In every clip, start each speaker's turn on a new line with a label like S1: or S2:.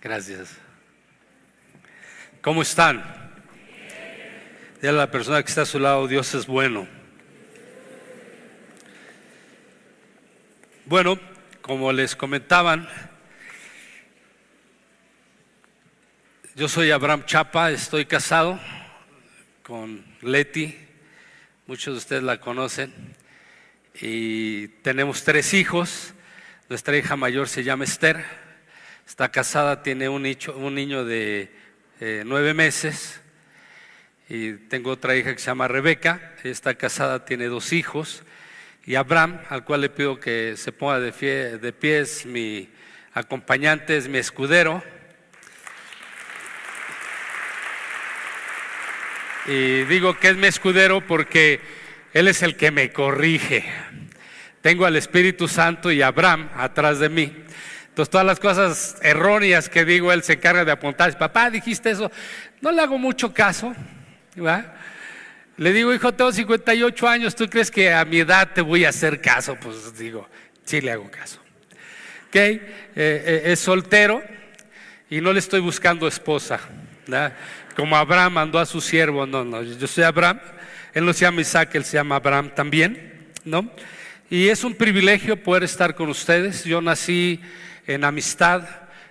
S1: Gracias. ¿Cómo están? Dile a la persona que está a su lado, Dios es bueno. Bueno, como les comentaban, yo soy Abraham Chapa, estoy casado con Leti, muchos de ustedes la conocen, y tenemos 3 hijos. Nuestra hija mayor se llama Esther, está casada, tiene un niño de 9 meses, y tengo otra hija que se llama Rebeca, ella está casada, tiene 2 hijos, y Abraham, al cual le pido que se ponga de pie, es mi acompañante, es mi escudero. Y digo que es mi escudero porque él es el que me corrige. Tengo al Espíritu Santo y a Abraham atrás de mí. Entonces todas las cosas erróneas que digo, él se encarga de apuntar. Papá, dijiste eso. No le hago mucho caso, ¿verdad? Le digo, hijo, tengo 58 años, ¿tú crees que a mi edad te voy a hacer caso? Pues digo, sí le hago caso. Es soltero y no le estoy buscando esposa, ¿verdad? Como Abraham mandó a su siervo. No, yo soy Abraham, él no se llama Isaac, él se llama Abraham también, ¿no? Y es un privilegio poder estar con ustedes. Yo nací en Amistad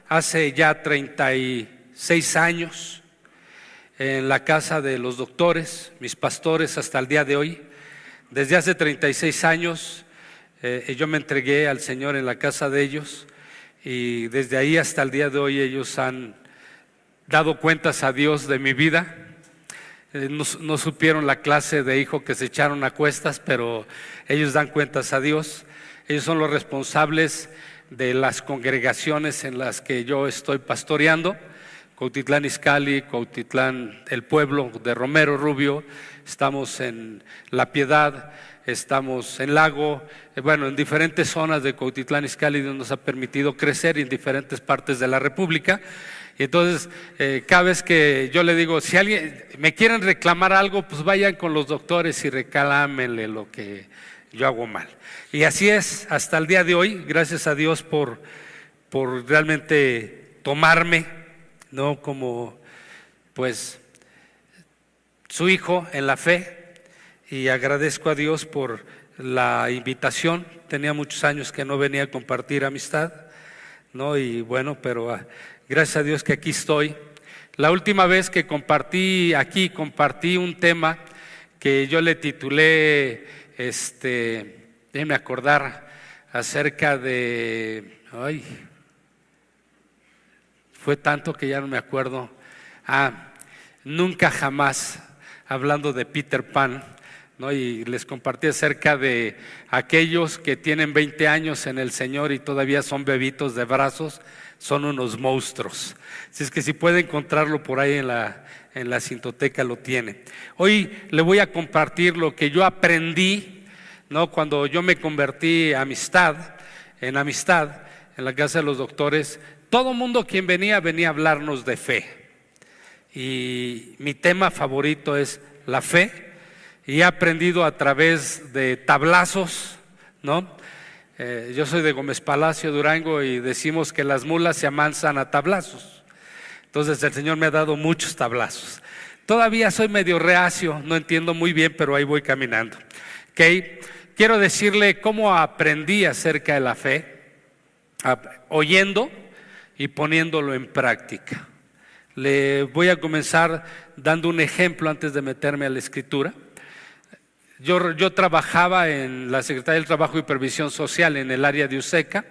S1: hace ya 36 años, en la casa de los doctores, mis pastores hasta el día de hoy. Desde hace 36 años yo me entregué al Señor en la casa de ellos, y desde ahí hasta el día de hoy ellos han dado cuentas a Dios de mi vida. No supieron la clase de hijo que se echaron a cuestas, pero ellos dan cuentas a Dios. Ellos son los responsables de las congregaciones en las que yo estoy pastoreando: Cuautitlán Izcalli, Cuautitlán, el pueblo de Romero Rubio, estamos en La Piedad, estamos en Lago, en diferentes zonas de Cuautitlán Izcalli, donde nos ha permitido crecer, en diferentes partes de la República. Y entonces, cada vez que yo le digo, si alguien me quieren reclamar algo, pues vayan con los doctores y reclámenle lo que yo hago mal. Y así es hasta el día de hoy. Gracias a Dios por realmente tomarme, ¿no?, como pues su hijo en la fe, y agradezco a Dios por la invitación. Tenía muchos años que no venía a compartir Amistad, ¿no? Y bueno, pero gracias a Dios que aquí estoy. La última vez que compartí aquí, compartí un tema que yo le titulé, déjeme acordar, acerca de, fue tanto que ya no me acuerdo. Nunca jamás, hablando de Peter Pan, ¿no? Y les compartí acerca de aquellos que tienen 20 años en el Señor y todavía son bebitos de brazos, son unos monstruos. Si es que si puede encontrarlo por ahí en la cintoteca, lo tiene. Hoy le voy a compartir lo que yo aprendí, ¿no?, cuando yo me convertí en Amistad, en la casa de los doctores. Todo mundo quien venía a hablarnos de fe, y mi tema favorito es la fe, y he aprendido a través de tablazos, ¿no? Yo soy de Gómez Palacio, Durango, y decimos que las mulas se amansan a tablazos. Entonces el Señor me ha dado muchos tablazos. Todavía soy medio reacio, no entiendo muy bien, pero ahí voy caminando. Quiero decirle cómo aprendí acerca de la fe, oyendo y poniéndolo en práctica. Le voy a comenzar dando un ejemplo antes de meterme a la escritura. Yo trabajaba en la Secretaría del Trabajo y Previsión Social en el área de USECA.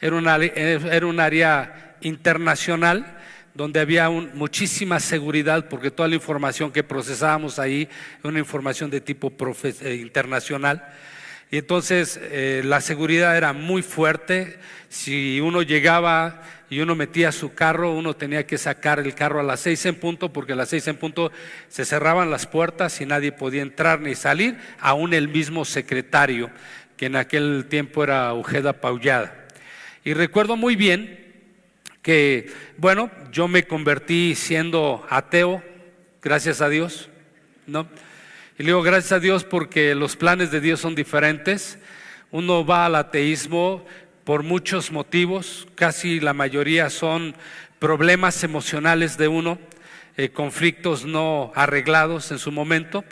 S1: Era un área internacional donde había muchísima seguridad, porque toda la información que procesábamos ahí era una información de tipo internacional. Y entonces la seguridad era muy fuerte. Si uno llegaba y uno metía su carro, uno tenía que sacar el carro a las 6 en punto, porque a las 6 en punto se cerraban las puertas y nadie podía entrar ni salir, aún el mismo secretario, que en aquel tiempo era Ojeda Paullada. Y recuerdo muy bien que, yo me convertí siendo ateo, gracias a Dios, ¿no? Y le digo gracias a Dios porque los planes de Dios son diferentes. Uno va al ateísmo por muchos motivos, casi la mayoría son problemas emocionales de uno, conflictos no arreglados en su momento.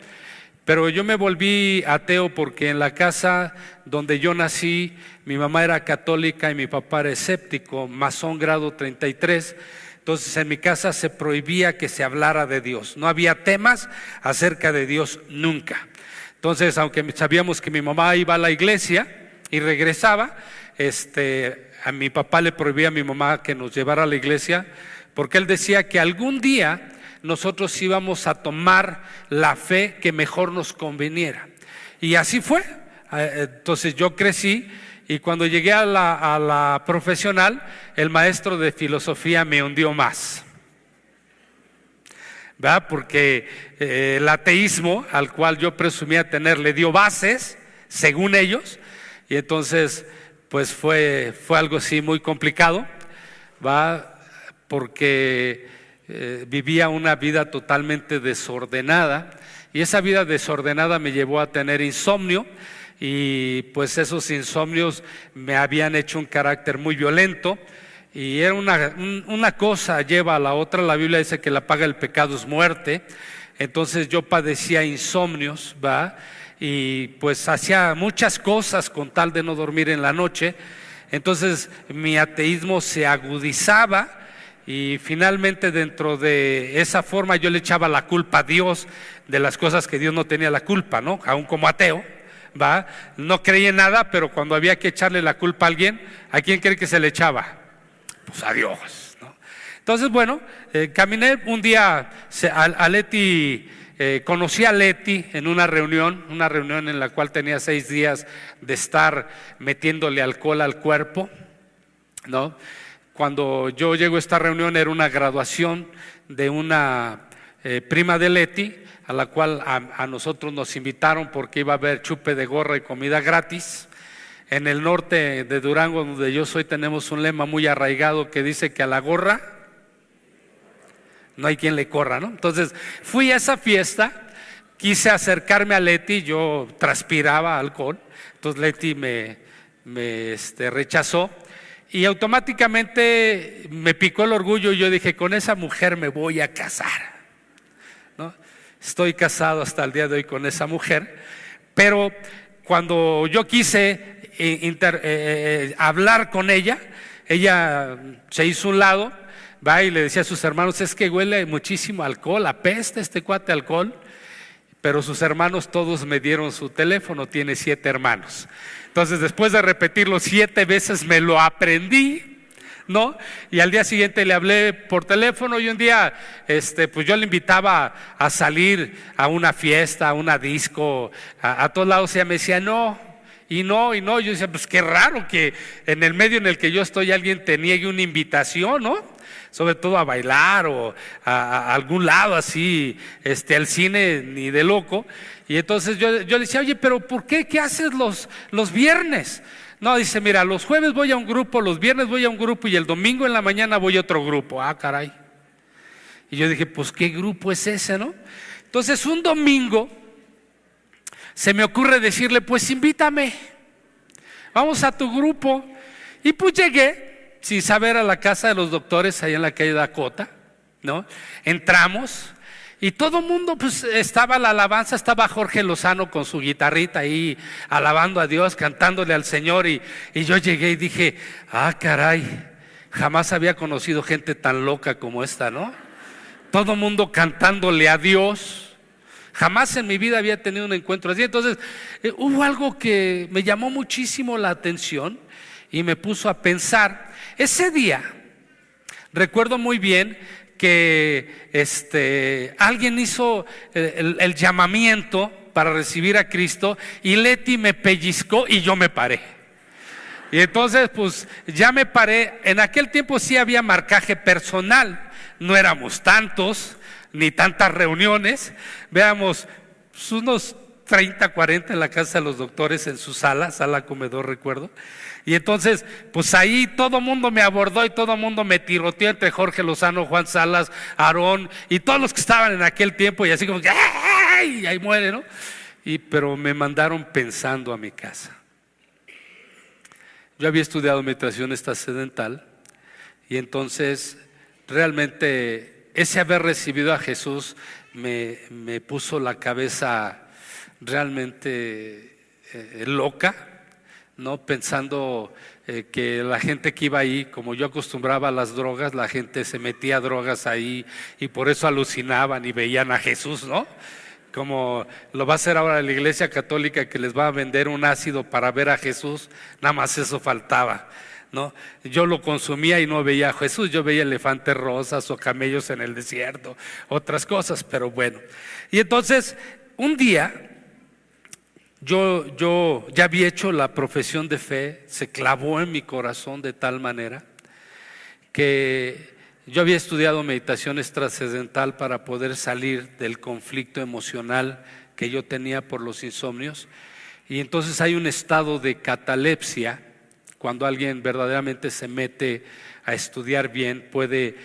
S1: Pero yo me volví ateo porque en la casa donde yo nací, mi mamá era católica y mi papá era escéptico, masón grado 33. Entonces en mi casa se prohibía que se hablara de Dios. No había temas acerca de Dios nunca. Entonces, aunque sabíamos que mi mamá iba a la iglesia y regresaba, a mi papá le prohibía a mi mamá que nos llevara a la iglesia, porque él decía que algún día nosotros íbamos a tomar la fe que mejor nos conveniera. Y así fue. Entonces yo crecí, y cuando llegué a la profesional, el maestro de filosofía me hundió más, ¿verdad? Porque el ateísmo al cual yo presumía tener le dio bases, según ellos, y entonces pues fue algo así muy complicado, ¿verdad? Porque vivía una vida totalmente desordenada, y esa vida desordenada me llevó a tener insomnio, y pues esos insomnios me habían hecho un carácter muy violento, y era una cosa lleva a la otra. La Biblia dice que la paga del pecado es muerte. Entonces yo padecía insomnios, ¿va? Y pues hacía muchas cosas con tal de no dormir en la noche. Entonces mi ateísmo se agudizaba, y finalmente dentro de esa forma yo le echaba la culpa a Dios de las cosas que Dios no tenía la culpa, ¿no? Aún como ateo, ¿va? No creía en nada, pero cuando había que echarle la culpa a alguien, ¿a quién cree que se le echaba? Pues a Dios, ¿no? Entonces, bueno, caminé un día a Leti, conocí a Leti en una reunión en la cual tenía 6 días de estar metiéndole alcohol al cuerpo, ¿no? Cuando yo llego a esta reunión era una graduación de una prima de Leti, a la cual a nosotros nos invitaron porque iba a haber chupe de gorra y comida gratis. En el norte de Durango, donde yo soy, tenemos un lema muy arraigado que dice que a la gorra no hay quien le corra, ¿no? Entonces fui a esa fiesta, quise acercarme a Leti, yo transpiraba alcohol, entonces Leti me rechazó, y automáticamente me picó el orgullo, y yo dije, con esa mujer me voy a casar, ¿no? Estoy casado hasta el día de hoy con esa mujer, pero cuando yo quise hablar con ella se hizo un lado, va, y le decía a sus hermanos, es que huele muchísimo alcohol, apesta este cuate alcohol. Pero sus hermanos todos me dieron su teléfono, tiene 7 hermanos. Entonces después de repetirlo 7 veces me lo aprendí, ¿no? Y al día siguiente le hablé por teléfono, y un día pues yo le invitaba a salir a una fiesta, a una disco, a todos lados, y ella me decía no. Yo decía, pues qué raro que en el medio en el que yo estoy alguien te niegue una invitación, ¿no? Sobre todo a bailar o a algún lado así, al cine, ni de loco. Y entonces yo le decía, oye, pero ¿por qué? ¿Qué haces los viernes? No, dice, mira, los jueves voy a un grupo, los viernes voy a un grupo, y el domingo en la mañana voy a otro grupo. Ah, caray. Y yo dije, pues ¿qué grupo es ese, no? Entonces un domingo se me ocurre decirle, pues invítame, vamos a tu grupo. Y pues llegué sin saber a la casa de los doctores, ahí en la calle Dakota, ¿no? Entramos y todo el mundo, pues estaba la alabanza, estaba Jorge Lozano con su guitarrita ahí alabando a Dios, cantándole al Señor, y yo llegué y dije, ah, caray, jamás había conocido gente tan loca como esta, ¿no? Todo el mundo cantándole a Dios. Jamás en mi vida había tenido un encuentro así. Entonces hubo algo que me llamó muchísimo la atención y me puso a pensar. Ese día recuerdo muy bien que alguien hizo el llamamiento para recibir a Cristo, y Leti me pellizcó y yo me paré. Y entonces pues ya me paré. En aquel tiempo sí había marcaje personal, no éramos tantos ni tantas reuniones, veamos, pues unos 30, 40 en la casa de los doctores, en su sala comedor, recuerdo. Y entonces pues ahí todo el mundo me abordó, y todo el mundo me tiroteó entre Jorge Lozano, Juan Salas, Aarón y todos los que estaban en aquel tiempo, y así como ¡ay! Y ahí muere, ¿no? Pero me mandaron pensando a mi casa. yo había estudiado meditación trascendental y entonces realmente ese haber recibido a Jesús me puso la cabeza realmente loca, ¿no? Pensando que la gente que iba ahí, como yo acostumbraba a las drogas, la gente se metía a drogas ahí y por eso alucinaban y veían a Jesús, ¿no? Como lo va a hacer ahora la Iglesia Católica, que les va a vender un ácido para ver a Jesús, nada más eso faltaba, ¿no? Yo lo consumía y no veía a Jesús, yo veía elefantes rosas o camellos en el desierto, otras cosas, pero bueno. Y entonces, un día, yo ya había hecho la profesión de fe, se clavó en mi corazón de tal manera que yo había estudiado meditación trascendental para poder salir del conflicto emocional que yo tenía por los insomnios. Y entonces hay un estado de catalepsia, cuando alguien verdaderamente se mete a estudiar bien, puede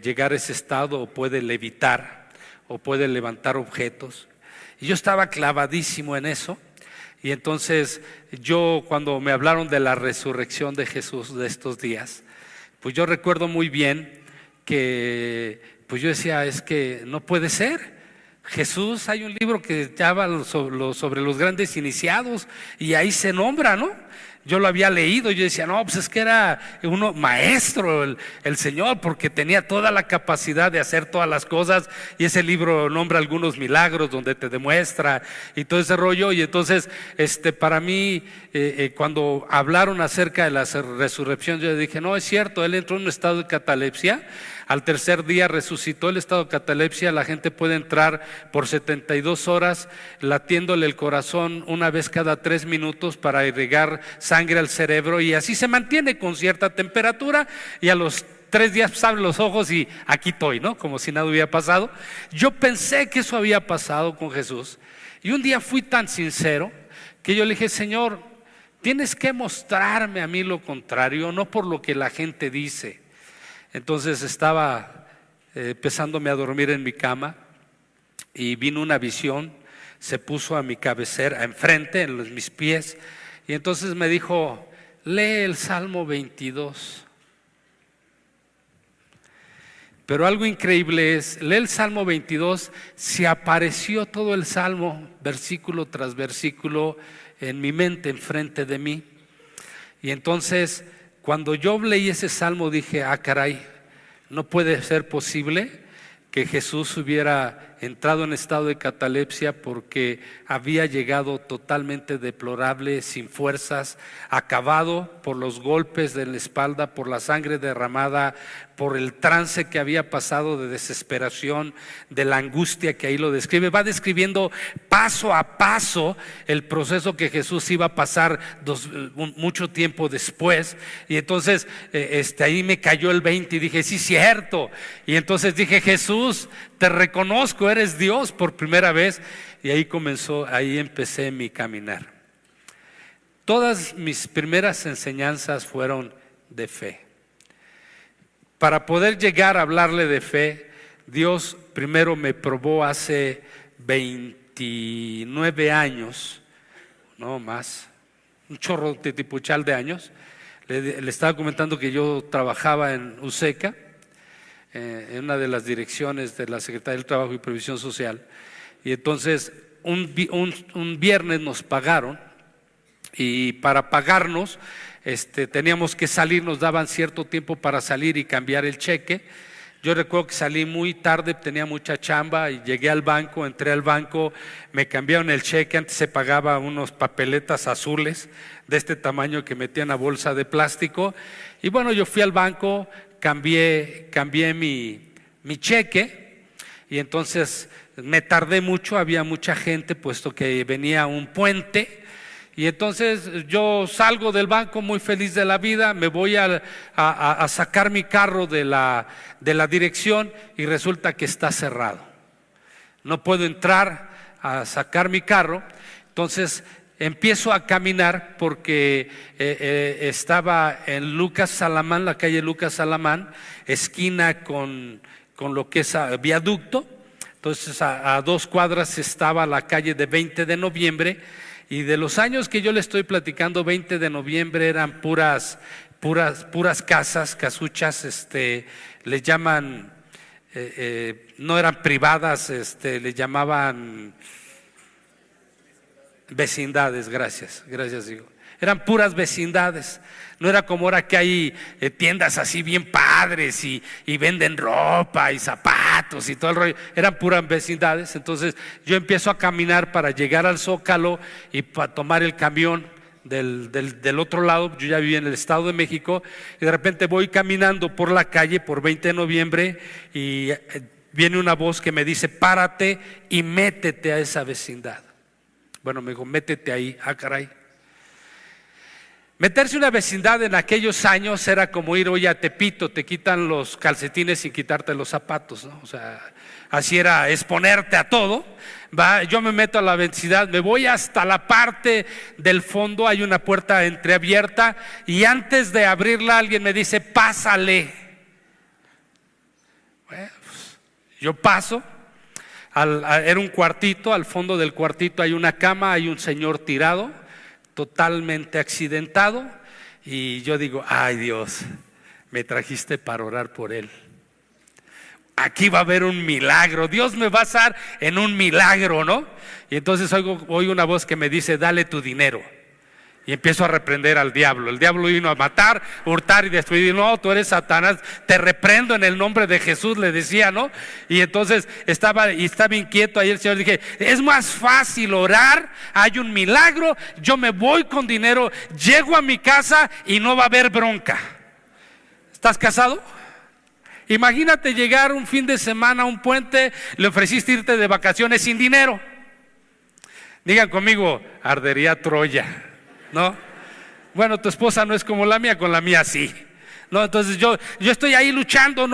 S1: llegar a ese estado o puede levitar o puede levantar objetos. Y yo estaba clavadísimo en eso. Y entonces yo, cuando me hablaron de la resurrección de Jesús de estos días, pues yo recuerdo muy bien que pues yo decía, es que no puede ser. Jesús, hay un libro que habla sobre los grandes iniciados y ahí se nombra, ¿no? Yo lo había leído, yo decía, no, pues es que era uno maestro el Señor, porque tenía toda la capacidad de hacer todas las cosas, y ese libro nombra algunos milagros donde te demuestra y todo ese rollo. Y entonces para mí cuando hablaron acerca de la resurrección, yo dije, no, es cierto, él entró en un estado de catalepsia. Al tercer día resucitó. El estado de catalepsia, la gente puede entrar por 72 horas latiéndole el corazón una vez cada 3 minutos para irrigar sangre al cerebro, y así se mantiene con cierta temperatura, y a los 3 días pues, abren los ojos y aquí estoy, ¿no? Como si nada hubiera pasado. Yo pensé que eso había pasado con Jesús, y un día fui tan sincero que yo le dije, Señor, tienes que mostrarme a mí lo contrario, no por lo que la gente dice. Entonces estaba empezándome a dormir en mi cama y vino una visión, se puso a mi cabecera, enfrente, en mis pies, y entonces me dijo, lee el Salmo 22. Pero algo increíble es, lee el Salmo 22, se apareció todo el Salmo, versículo tras versículo, en mi mente, enfrente de mí. Y entonces, cuando yo leí ese Salmo, dije, caray, no puede ser posible que Jesús hubiera entrado en estado de catalepsia porque había llegado totalmente deplorable, sin fuerzas, acabado por los golpes de la espalda, por la sangre derramada, por el trance que había pasado de desesperación, de la angustia que ahí lo describe. Va describiendo paso a paso el proceso que Jesús iba a pasar mucho tiempo después. Y entonces ahí me cayó el 20 y dije, sí, cierto. Y entonces dije, Jesús, te reconozco, eres Dios por primera vez. Y ahí empecé mi caminar. Todas mis primeras enseñanzas fueron de fe. Para poder llegar a hablarle de fe, Dios primero me probó hace 29 años, no más, un chorro de tipuchal de años. Le estaba comentando que yo trabajaba en USECA, en una de las direcciones de la Secretaría del Trabajo y Previsión Social, y entonces un viernes nos pagaron, y para pagarnos teníamos que salir, nos daban cierto tiempo para salir y cambiar el cheque. Yo recuerdo que salí muy tarde, tenía mucha chamba y llegué al banco, entré al banco, me cambiaron el cheque. Antes se pagaba unos papeletas azules de este tamaño que metían a bolsa de plástico, y bueno, yo fui al banco, cambié mi cheque, y entonces me tardé mucho, había mucha gente puesto que venía un puente. Y entonces yo salgo del banco muy feliz de la vida, me voy a sacar mi carro de la dirección, y resulta que está cerrado. No puedo entrar a sacar mi carro. Entonces empiezo a caminar porque estaba en Lucas Salamán, la calle Lucas Salamán, esquina con lo que es viaducto. Entonces a 2 cuadras estaba la calle de 20 de noviembre. Y de los años que yo le estoy platicando, 20 de noviembre eran puras casas, casuchas, les llaman, no eran privadas, les llamaban vecindades, gracias, hijo. Eran puras vecindades. No era como ahora que hay tiendas así bien padres y venden ropa y zapatos y todo el rollo. Eran puras vecindades. Entonces yo empiezo a caminar para llegar al Zócalo y para tomar el camión del otro lado. Yo ya vivía en el Estado de México y de repente voy caminando por la calle por 20 de noviembre y viene una voz que me dice: párate y métete a esa vecindad. Bueno, me dijo: métete ahí. Ah, caray. Meterse a una vecindad en aquellos años era como ir hoy a Tepito, te quitan los calcetines sin quitarte los zapatos, ¿no? O sea, así era exponerte a todo. Yo me meto a la vecindad, me voy hasta la parte del fondo, hay una puerta entreabierta y antes de abrirla alguien me dice: pásale. Bueno, pues, yo paso. Era un cuartito, al fondo del cuartito hay una cama, hay un señor tirado, totalmente accidentado, y yo digo: ay Dios, me trajiste para orar por él. Aquí va a haber un milagro, Dios me va a usar en un milagro, ¿no? Y entonces oigo una voz que me dice: dale tu dinero. Y empiezo a reprender al diablo. El diablo vino a matar, hurtar y destruir. No, tú eres Satanás, te reprendo en el nombre de Jesús, le decía, ¿no? Y entonces estaba inquieto ahí el Señor. Dije: es más fácil orar, hay un milagro, yo me voy con dinero, llego a mi casa y no va a haber bronca. ¿Estás casado? Imagínate llegar un fin de semana a un puente, le ofreciste irte de vacaciones sin dinero. Digan conmigo: ardería Troya, ¿no? Bueno, tu esposa no es como la mía, con la mía sí, ¿no? Entonces yo estoy ahí luchando,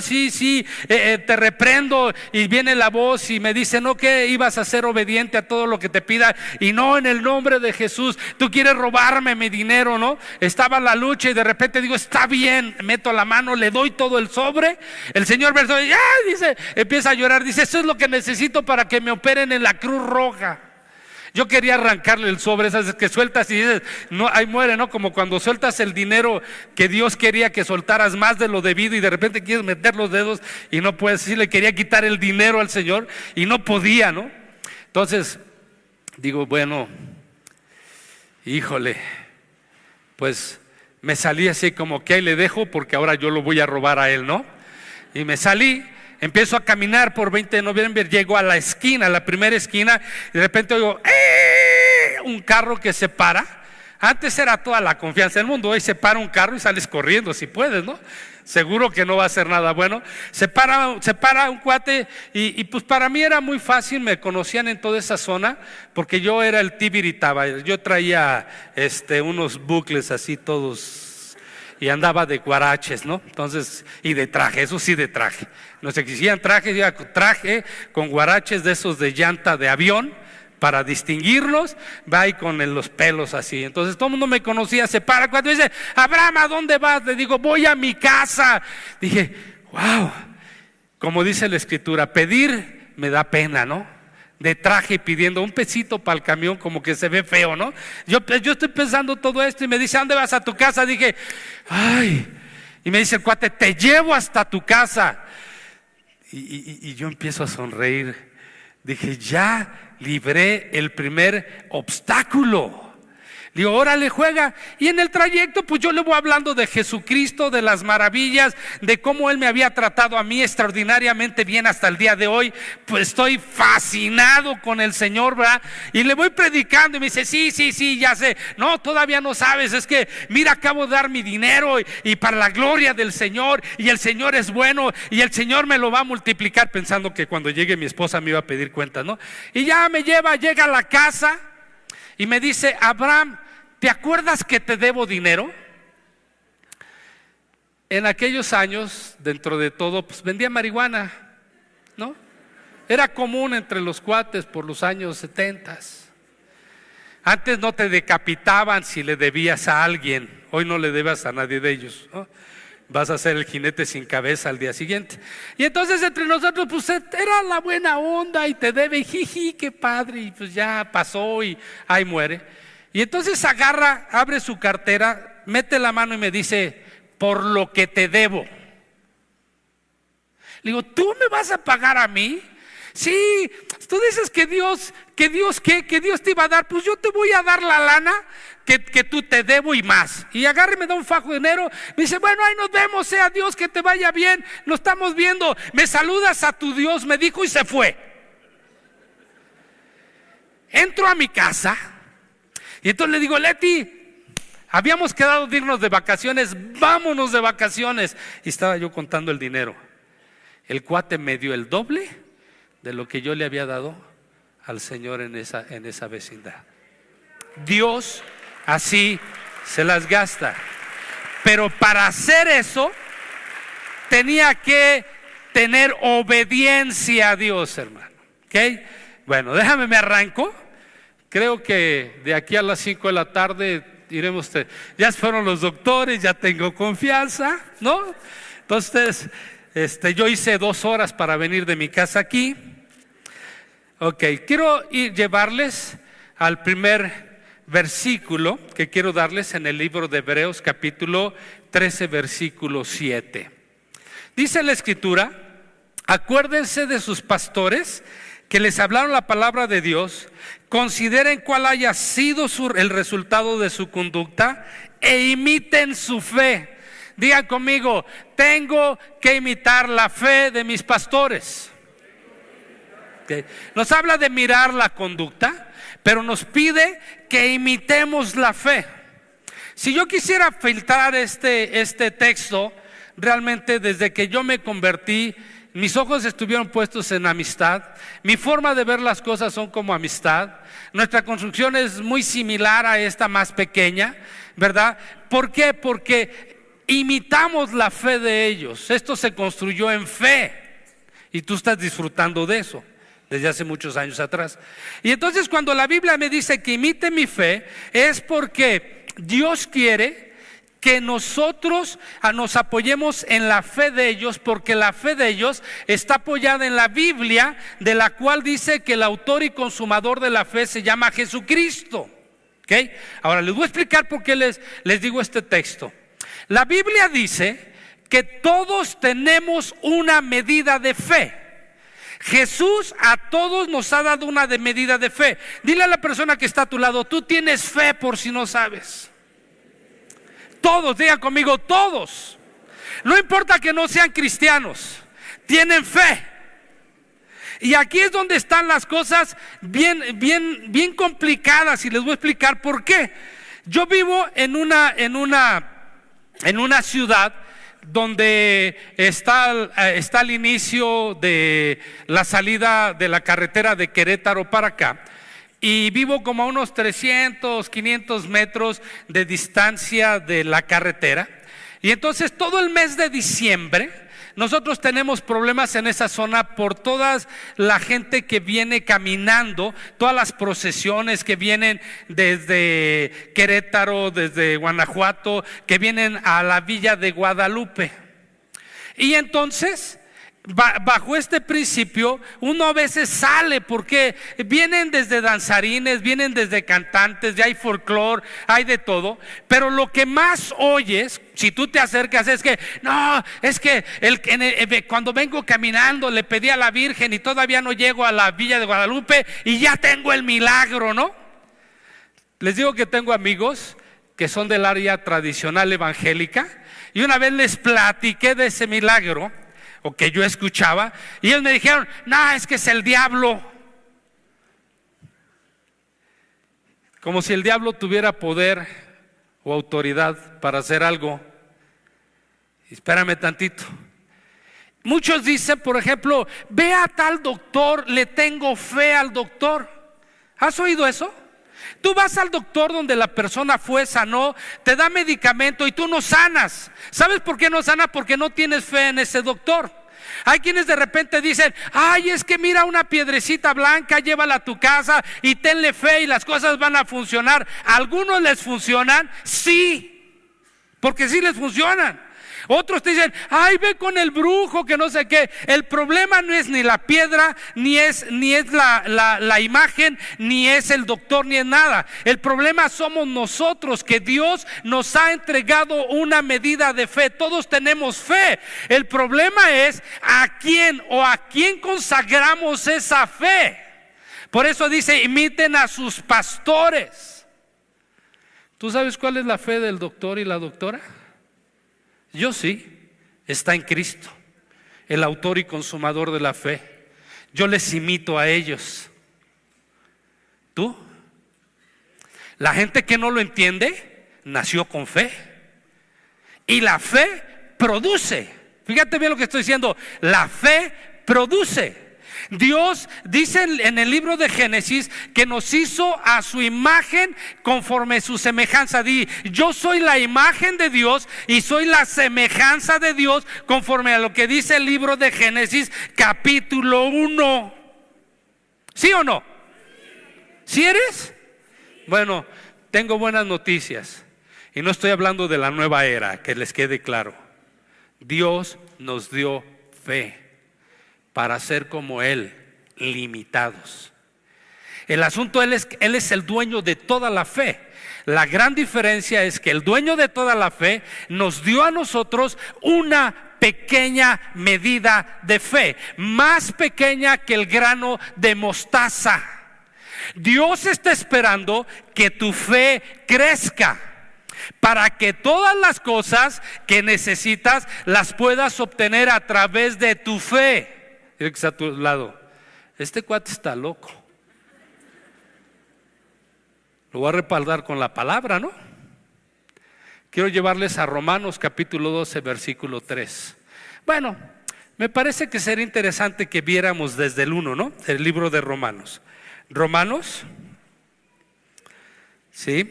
S1: sí, te reprendo, y viene la voz y me dice: no, que ibas a ser obediente a todo lo que te pida, y no, en el nombre de Jesús, tú quieres robarme mi dinero, ¿no? Estaba la lucha y de repente digo: está bien, meto la mano, le doy todo el sobre, el señor dice, empieza a llorar, dice: eso es lo que necesito para que me operen en la Cruz Roja. Yo quería arrancarle el sobre, esas que sueltas y dices: no, ahí muere, ¿no? Como cuando sueltas el dinero que Dios quería que soltaras más de lo debido y de repente quieres meter los dedos y no puedes. Sí, le quería quitar el dinero al Señor y no podía, ¿no? Entonces digo: bueno, híjole, pues me salí así como que ahí le dejo, porque ahora yo lo voy a robar a él, ¿no? Y me salí. Empiezo a caminar por 20 de noviembre, llego a la esquina, a la primera esquina, y de repente oigo un carro que se para. Antes era toda la confianza del mundo, hoy se para un carro y sales corriendo si puedes, ¿no? Seguro que no va a ser nada bueno. Se para un cuate y pues para mí era muy fácil, me conocían en toda esa zona, porque yo era el Tibiritaba, yo traía unos bucles así todos y andaba de guaraches, ¿no? Entonces, y de traje, eso sí, de traje. Nos exigían traje con guaraches de esos de llanta de avión para distinguirlos, va, y con los pelos así. Entonces todo el mundo me conocía. Se para cuando dice: Abraham, ¿a dónde vas? Le digo: voy a mi casa. Dije: wow, como dice la escritura, pedir me da pena, ¿no? De traje pidiendo un pesito para el camión, como que se ve feo, ¿no? Yo estoy pensando todo esto y me dice: ¿a dónde vas? A tu casa. Dije: ay. Y me dice el cuate: te llevo hasta tu casa. Y yo empiezo a sonreír. Dije: ya libré el primer obstáculo. Digo: órale, juega. Y en el trayecto pues yo le voy hablando de Jesucristo, de las maravillas, de cómo Él me había tratado a mí extraordinariamente bien hasta el día de hoy. Pues estoy fascinado con el Señor, ¿verdad? Y le voy predicando y me dice: sí, ya sé. No, todavía no sabes, es que mira, acabo de dar mi dinero y para la gloria del Señor, y el Señor es bueno y el Señor me lo va a multiplicar, pensando que cuando llegue mi esposa me iba a pedir cuentas, ¿no? Y ya me llega a la casa y me dice: Abraham, ¿te acuerdas que te debo dinero? En aquellos años, dentro de todo, pues vendía marihuana, ¿no? Era común entre los cuates por los años 70. Antes no te decapitaban si le debías a alguien, hoy no le debas a nadie de ellos, ¿no? vas a ser el jinete sin cabeza al día siguiente. Y entonces entre nosotros pues era la buena onda y te debe, jiji, qué padre, y pues ya pasó y ahí muere. Y entonces abre su cartera, mete la mano y me dice, por lo que te debo. Le digo, ¿tú me vas a pagar a mí? Sí, tú dices que Dios te iba a dar, pues yo te voy a dar la lana que tú te debo y más. Y agarra y me da un fajo de dinero, me dice, bueno, ahí nos vemos, sea Dios, que te vaya bien, nos estamos viendo, me saludas a tu Dios, me dijo y se fue. Entro a mi casa y entonces le digo, Leti, habíamos quedado de irnos de vacaciones, vámonos de vacaciones. Y estaba yo contando el dinero. El cuate me dio el doble de lo que yo le había dado al Señor en esa vecindad. Dios así se las gasta. Pero para hacer eso tenía que tener obediencia a Dios, hermano. ¿Okay? Bueno, déjame me arranco. Creo que de aquí a las 5 de la tarde iremos. Ya fueron los doctores, ya tengo confianza, ¿no? Entonces, yo hice 2 horas para venir de mi casa aquí. Ok, quiero llevarles al primer versículo que quiero darles en el libro de Hebreos, capítulo 13, versículo 7. Dice la Escritura: acuérdense de sus pastores que les hablaron la palabra de Dios, consideren cuál haya sido el resultado de su conducta e imiten su fe. Digan conmigo, tengo que imitar la fe de mis pastores. Okay. Nos habla de mirar la conducta, pero nos pide que imitemos la fe. Si yo quisiera filtrar este texto, realmente desde que yo me convertí, mis ojos estuvieron puestos en amistad. Mi forma de ver las cosas son como amistad. Nuestra construcción es muy similar a esta más pequeña, ¿verdad? ¿Por qué? Porque imitamos la fe de ellos. Esto se construyó en fe y tú estás disfrutando de eso desde hace muchos años atrás. Y entonces cuando la Biblia me dice que imite mi fe, es porque Dios quiere que nosotros nos apoyemos en la fe de ellos, porque la fe de ellos está apoyada en la Biblia, de la cual dice que el autor y consumador de la fe se llama Jesucristo. ¿Okay? Ahora les voy a explicar por qué les digo este texto. La Biblia dice que todos tenemos una medida de fe. Jesús a todos nos ha dado una medida de fe. Dile a la persona que está a tu lado, tú tienes fe, por si no sabes. Todos, digan conmigo, todos. No importa que no sean cristianos, tienen fe. Y aquí es donde están las cosas bien complicadas, y les voy a explicar por qué. Yo vivo en una ciudad donde está el inicio de la salida de la carretera de Querétaro para acá, y vivo como a unos 300, 500 metros de distancia de la carretera. Y entonces todo el mes de diciembre nosotros tenemos problemas en esa zona por toda la gente que viene caminando, todas las procesiones que vienen desde Querétaro, desde Guanajuato, que vienen a la Villa de Guadalupe. Y entonces, bajo este principio, uno a veces sale porque vienen desde danzarines, vienen desde cantantes, ya hay folclore, hay de todo. Pero lo que más oyes, si tú te acercas, es que no, es que cuando vengo caminando le pedí a la Virgen y todavía no llego a la Villa de Guadalupe y ya tengo el milagro, ¿no? Les digo que tengo amigos que son del área tradicional evangélica, y una vez les platiqué de ese milagro, o que yo escuchaba, y ellos me dijeron, no, es que es el diablo. Como si el diablo tuviera poder o autoridad para hacer algo. Espérame tantito. Muchos dicen, por ejemplo, ve a tal doctor, le tengo fe al doctor. ¿Has oído eso? Tú vas al doctor donde la persona fue, sanó, te da medicamento y tú no sanas. ¿Sabes por qué no sanas? Porque no tienes fe en ese doctor. Hay quienes de repente dicen, ay, es que mira una piedrecita blanca, llévala a tu casa y tenle fe y las cosas van a funcionar. ¿A algunos les funcionan? Sí, porque sí les funcionan. Otros te dicen, ay, ve con el brujo, que no sé qué. El problema no es ni la piedra, ni es la imagen, ni es el doctor, ni es nada. El problema somos nosotros, que Dios nos ha entregado una medida de fe. Todos tenemos fe. El problema es a quién consagramos esa fe. Por eso dice, imiten a sus pastores. ¿Tú sabes cuál es la fe del doctor y la doctora? Yo sí. Está en Cristo, el autor y consumador de la fe. Yo les imito a ellos. ¿Tú? La gente que no lo entiende nació con fe, y la fe produce. Fíjate bien lo que estoy diciendo. La fe produce. Dios dice en el libro de Génesis que nos hizo a su imagen conforme su semejanza. Yo soy la imagen de Dios y soy la semejanza de Dios conforme a lo que dice el libro de Génesis capítulo 1. ¿Sí o no? ¿Sí eres? Bueno, tengo buenas noticias. Y no estoy hablando de la nueva era, que les quede claro. Dios nos dio fe para ser como Él, limitados. El asunto, Él es el dueño de toda la fe. La gran diferencia es que el dueño de toda la fe nos dio a nosotros una pequeña medida de fe, más pequeña que el grano de mostaza. Dios está esperando que tu fe crezca, para que todas las cosas que necesitas las puedas obtener a través de tu fe. Dile que está a tu lado, este cuate está loco. Lo voy a respaldar con la palabra, ¿no? Quiero llevarles a Romanos capítulo 12, versículo 3. Bueno, me parece que sería interesante que viéramos desde el 1, ¿no? El libro de Romanos. Romanos, ¿sí?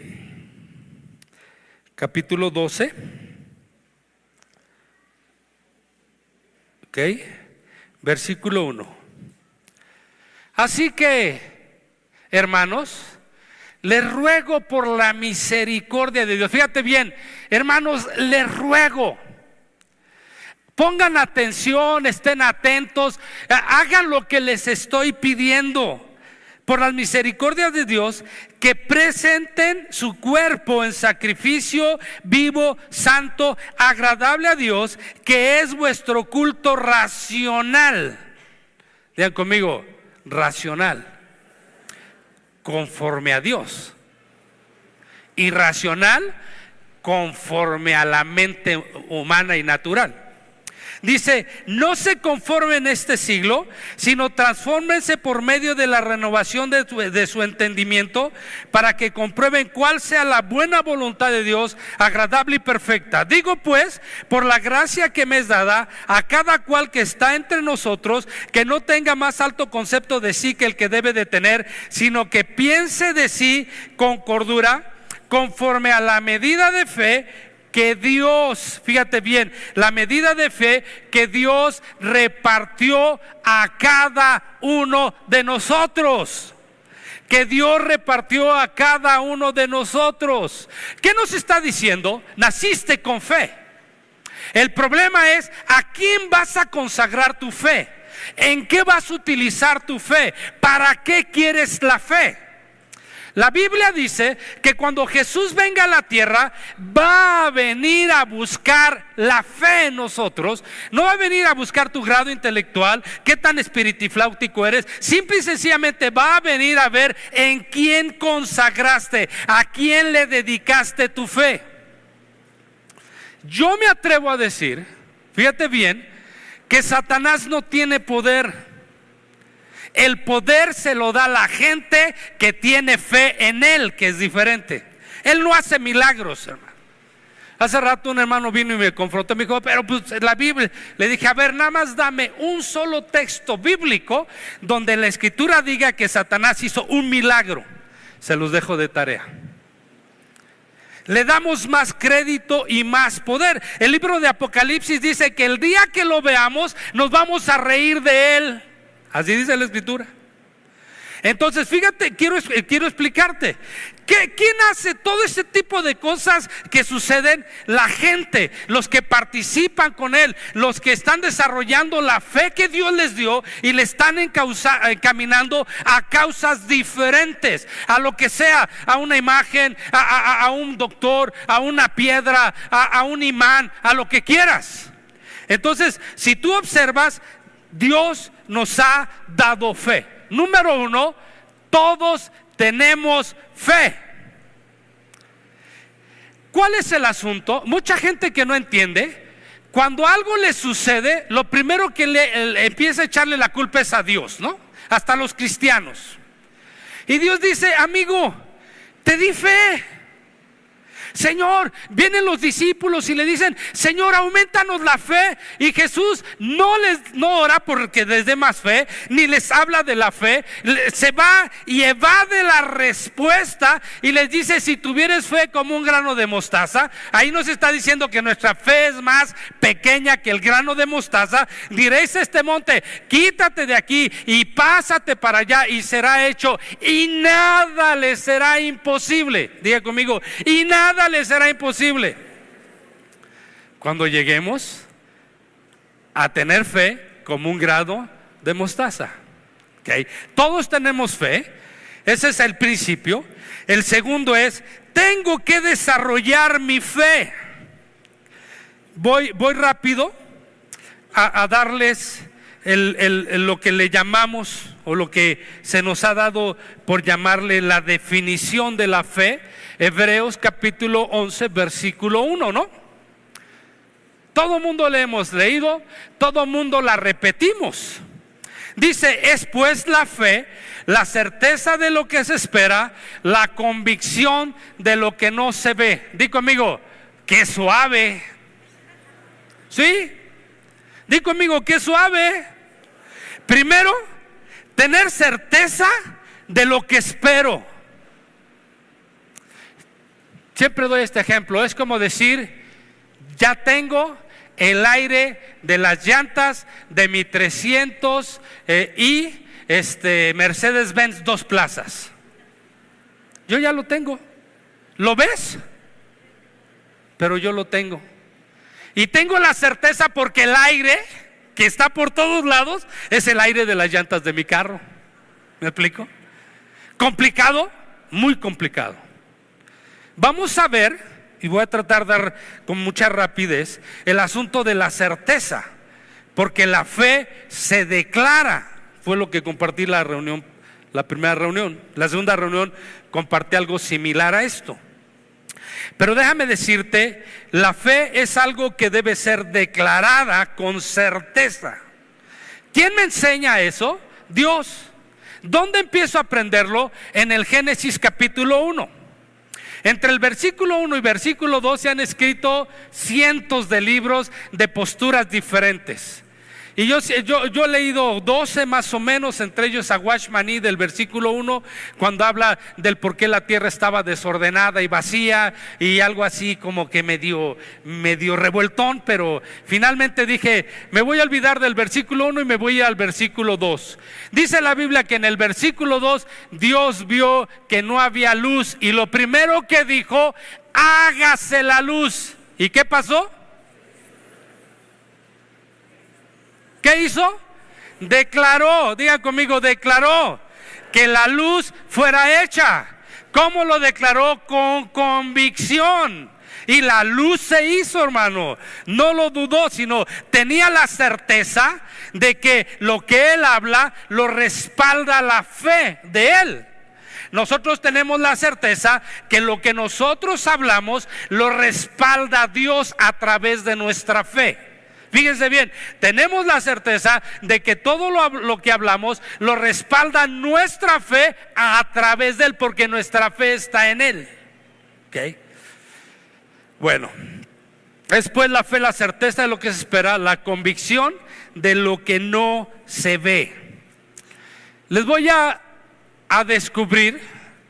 S1: Capítulo 12. Ok. Versículo 1. Así que, hermanos, les ruego por la misericordia de Dios. Fíjate bien, hermanos, les ruego. Pongan atención, estén atentos, hagan lo que les estoy pidiendo. Por las misericordias de Dios, que presenten su cuerpo en sacrificio vivo, santo, agradable a Dios, que es vuestro culto racional. Digan conmigo, racional, conforme a Dios. Irracional, conforme a la mente humana y natural. Dice, no se conformen este siglo, sino transfórmense por medio de la renovación de su entendimiento, para que comprueben cuál sea la buena voluntad de Dios, agradable y perfecta. Digo pues, por la gracia que me es dada, a cada cual que está entre nosotros, que no tenga más alto concepto de sí que el que debe de tener, sino que piense de sí con cordura, conforme a la medida de fe que Dios, fíjate bien, la medida de fe que Dios repartió a cada uno de nosotros. Que Dios repartió a cada uno de nosotros. ¿Qué nos está diciendo? Naciste con fe. El problema es, ¿a quién vas a consagrar tu fe? ¿En qué vas a utilizar tu fe? ¿Para qué quieres la fe? La Biblia dice que cuando Jesús venga a la tierra, va a venir a buscar la fe en nosotros. No va a venir a buscar tu grado intelectual, qué tan espiritifláutico eres. Simple y sencillamente va a venir a ver en quién consagraste, a quién le dedicaste tu fe. Yo me atrevo a decir, fíjate bien, que Satanás no tiene poder. El poder se lo da a la gente que tiene fe en Él, que es diferente. Él no hace milagros, hermano. Hace rato un hermano vino y me confrontó, me dijo, pero pues la Biblia. Le dije, a ver, nada más dame un solo texto bíblico donde la Escritura diga que Satanás hizo un milagro. Se los dejo de tarea. Le damos más crédito y más poder. El libro de Apocalipsis dice que el día que lo veamos nos vamos a reír de Él. Así dice la Escritura. Entonces, fíjate, quiero explicarte. ¿Quién hace todo ese tipo de cosas que suceden? La gente, los que participan con Él, los que están desarrollando la fe que Dios les dio y le están encaminando a causas diferentes, a lo que sea, a una imagen, a un doctor, a una piedra, a un imán, a lo que quieras. Entonces, si tú observas, Dios nos ha dado fe. Número uno, todos tenemos fe. ¿Cuál es el asunto? Mucha gente que no entiende, cuando algo le sucede, lo primero que le empieza a echarle la culpa es a Dios, ¿no? Hasta los cristianos. Y Dios dice: amigo, te di fe. Señor, vienen los discípulos y le dicen: Señor, aumentanos la fe. Y Jesús no ora porque les dé más fe, ni les habla de la fe. Se va y evade la respuesta y les dice: si tuvieres fe como un grano de mostaza. Ahí nos está diciendo que nuestra fe es más pequeña que el grano de mostaza. Diréis a este monte: quítate de aquí y pásate para allá, y será hecho, y nada le será imposible. Diga conmigo: y nada le será imposible. Cuando lleguemos a tener fe como un grano de mostaza. ¿Okay? Todos tenemos fe. Ese es el principio. El segundo es: tengo que desarrollar mi fe. Voy rápido a darles lo que le llamamos, o lo que se nos ha dado por llamarle la definición de la fe. Hebreos capítulo 11 versículo 1, ¿no? Todo mundo la hemos leído, todo mundo la repetimos. Dice: es pues la fe, la certeza de lo que se espera, la convicción de lo que no se ve. Di conmigo: qué suave. ¿Sí? Di conmigo: qué suave. Primero, tener certeza de lo que espero. Siempre doy este ejemplo. Es como decir: ya tengo el aire de las llantas de mi 300 y Mercedes-Benz 2 plazas. Yo ya lo tengo. ¿Lo ves? Pero yo lo tengo. Y tengo la certeza porque el aire que está por todos lados es el aire de las llantas de mi carro. ¿Me explico? ¿Complicado? Muy complicado. Vamos a ver, y voy a tratar de dar con mucha rapidez, el asunto de la certeza, porque la fe se declara. Fue lo que compartí la reunión, la primera reunión. La segunda reunión compartí algo similar a esto. Pero déjame decirte, la fe es algo que debe ser declarada con certeza. ¿Quién me enseña eso? Dios. ¿Dónde empiezo a aprenderlo? En el Génesis capítulo 1. Entre el versículo 1 y versículo 2 se han escrito cientos de libros de posturas diferentes. Y yo he leído 12 más o menos, entre ellos a Washmani del versículo 1, cuando habla del por qué la tierra estaba desordenada y vacía, y algo así como que medio revueltón. Pero finalmente dije: me voy a olvidar del versículo 1 y me voy al versículo 2. Dice la Biblia que en el versículo 2 Dios vio que no había luz, y lo primero que dijo: hágase la luz. ¿Y qué pasó? ¿Qué hizo? Declaró, diga conmigo, declaró que la luz fuera hecha. ¿Cómo lo declaró? Con convicción. Y la luz se hizo, hermano. No lo dudó, sino tenía la certeza de que lo que él habla lo respalda la fe de él. Nosotros tenemos la certeza que lo que nosotros hablamos lo respalda Dios a través de nuestra fe. Fíjense bien, tenemos la certeza de que todo lo que hablamos lo respalda nuestra fe a través de él, porque nuestra fe está en él. ¿Okay? Bueno, después la fe, la certeza de lo que se espera, la convicción de lo que no se ve. Les voy a descubrir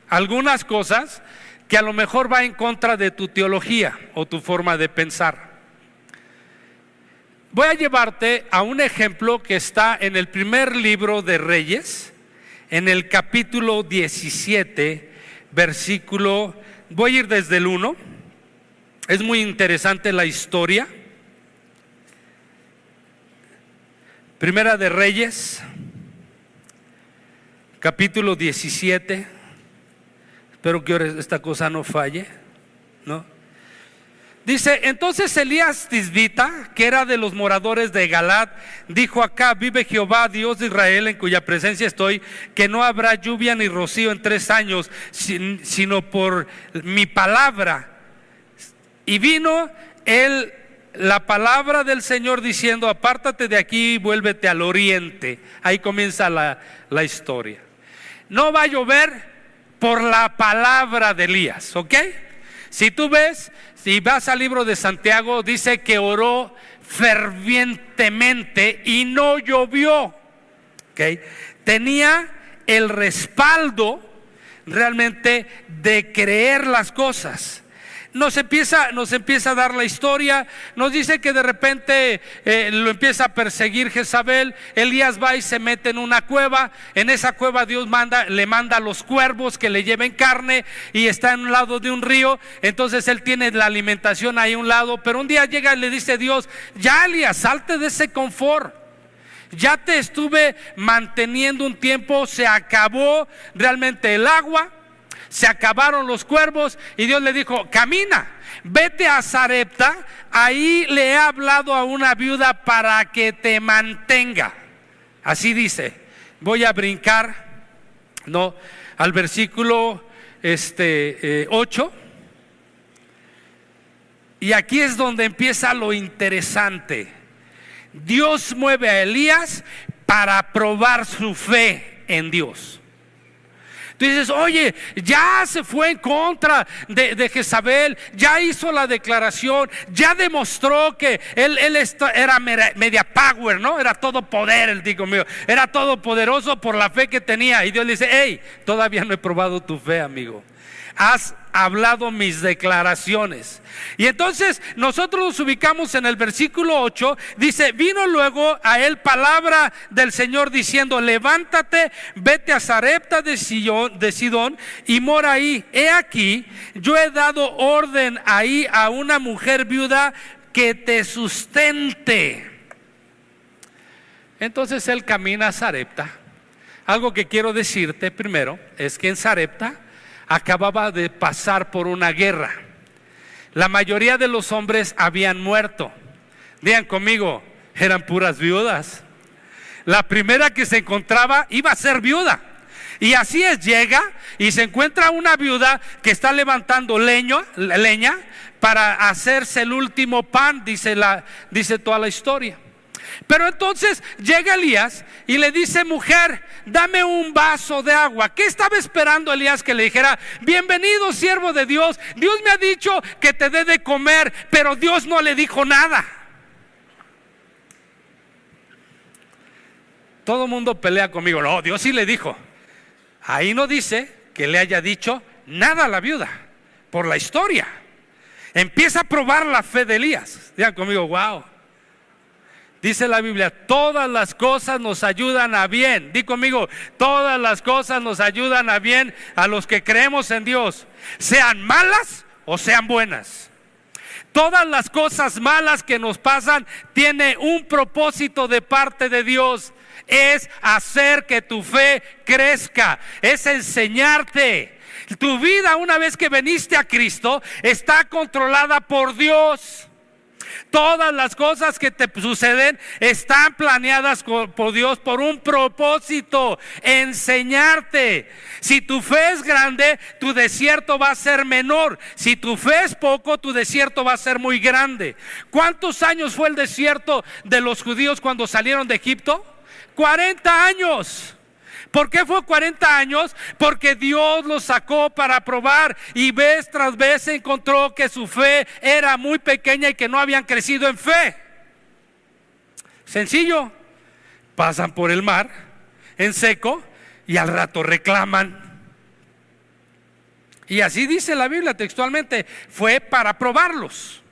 S1: algunas cosas que a lo mejor va en contra de tu teología o tu forma de pensar. Voy a llevarte a un ejemplo que está en el primer libro de Reyes, en el capítulo 17, versículo, voy a ir desde el 1. Es muy interesante la historia. Primera de Reyes, capítulo 17. Espero que ahora esta cosa no falle, ¿no? Dice: entonces Elías Tisbita, que era de los moradores de Galaad, dijo: acá vive Jehová, Dios de Israel, en cuya presencia estoy, que no habrá lluvia ni rocío en 3 años, sino por mi palabra. Y vino la palabra del Señor diciendo: apártate de aquí y vuélvete al oriente. Ahí comienza la historia. No va a llover por la palabra de Elías, ¿ok? Si tú ves, si vas al libro de Santiago, dice que oró fervientemente y no llovió, ¿ok? Tenía el respaldo realmente de creer las cosas. Nos empieza a dar la historia. Nos dice que de repente lo empieza a perseguir Jezabel. Elías va y se mete en una cueva. En esa cueva Dios le manda a los cuervos que le lleven carne, y está en un lado de un río. Entonces él tiene la alimentación ahí a un lado. Pero un día llega y le dice Dios: ya, Elías, salte de ese confort. Ya te estuve manteniendo un tiempo, se acabó realmente el agua, se acabaron los cuervos, y Dios le dijo: camina, vete a Sarepta, ahí le he hablado a una viuda para que te mantenga. Así dice. Voy a brincar, no, al versículo 8. Y aquí es donde empieza lo interesante. Dios mueve a Elías para probar su fe en Dios. Tú dices: oye, ya se fue en contra de Jezabel, ya hizo la declaración, ya demostró que él era media power, ¿no? Era todo poder, él dijo mío, era todopoderoso por la fe que tenía. Y Dios le dice: hey, todavía no he probado tu fe, amigo. Has hablado mis declaraciones. Y entonces nosotros nos ubicamos en el versículo 8. Dice: vino luego a él palabra del Señor diciendo: levántate, vete a Sarepta de Sidón y mora ahí. He aquí, yo he dado orden ahí a una mujer viuda que te sustente. Entonces él camina a Sarepta. Algo que quiero decirte primero es que en Sarepta acababa de pasar por una guerra. La mayoría de los hombres habían muerto. Digan conmigo: eran puras viudas. La primera que se encontraba iba a ser viuda. Y así es, llega y se encuentra una viuda que está levantando leña para hacerse el último pan, dice toda la historia. Pero entonces llega Elías y le dice: mujer, dame un vaso de agua. ¿Qué estaba esperando Elías? Que le dijera: bienvenido, siervo de Dios, Dios me ha dicho que te dé de comer. Pero Dios no le dijo nada. Todo el mundo pelea conmigo. No, Dios sí le dijo. Ahí no dice que le haya dicho nada a la viuda. Por la historia empieza a probar la fe de Elías. Digan conmigo: wow. Dice la Biblia: todas las cosas nos ayudan a bien. Di conmigo: todas las cosas nos ayudan a bien a los que creemos en Dios, sean malas o sean buenas. Todas las cosas malas que nos pasan tienen un propósito de parte de Dios. Es hacer que tu fe crezca, es enseñarte. Tu vida, una vez que viniste a Cristo, está controlada por Dios. Todas las cosas que te suceden están planeadas por Dios por un propósito: enseñarte. Si tu fe es grande, tu desierto va a ser menor. Si tu fe es poco, tu desierto va a ser muy grande. ¿Cuántos años fue el desierto de los judíos cuando salieron de Egipto? 40 años. ¿Por qué fue 40 años? Porque Dios los sacó para probar, y vez tras vez encontró que su fe era muy pequeña y que no habían crecido en fe. Sencillo. Pasan por el mar en seco y al rato reclaman. Y así dice la Biblia textualmente: fue para probarlos.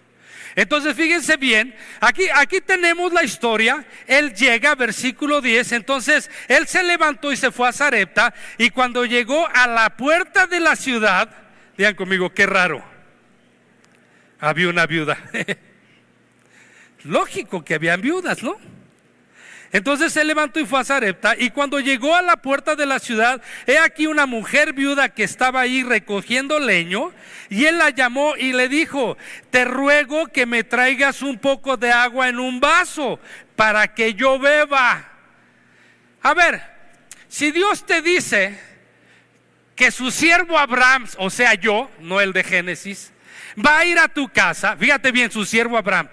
S1: Entonces fíjense bien, aquí tenemos la historia. Él llega, versículo 10, entonces él se levantó y se fue a Sarepta, y cuando llegó a la puerta de la ciudad, digan conmigo, qué raro, había una viuda. Lógico que habían viudas, ¿no? Entonces se levantó y fue a Sarepta, y cuando llegó a la puerta de la ciudad, he aquí una mujer viuda que estaba ahí recogiendo leño, y él la llamó y le dijo: te ruego que me traigas un poco de agua en un vaso para que yo beba. A ver, si Dios te dice que su siervo Abraham, o sea yo, no el de Génesis, va a ir a tu casa, fíjate bien, su siervo Abraham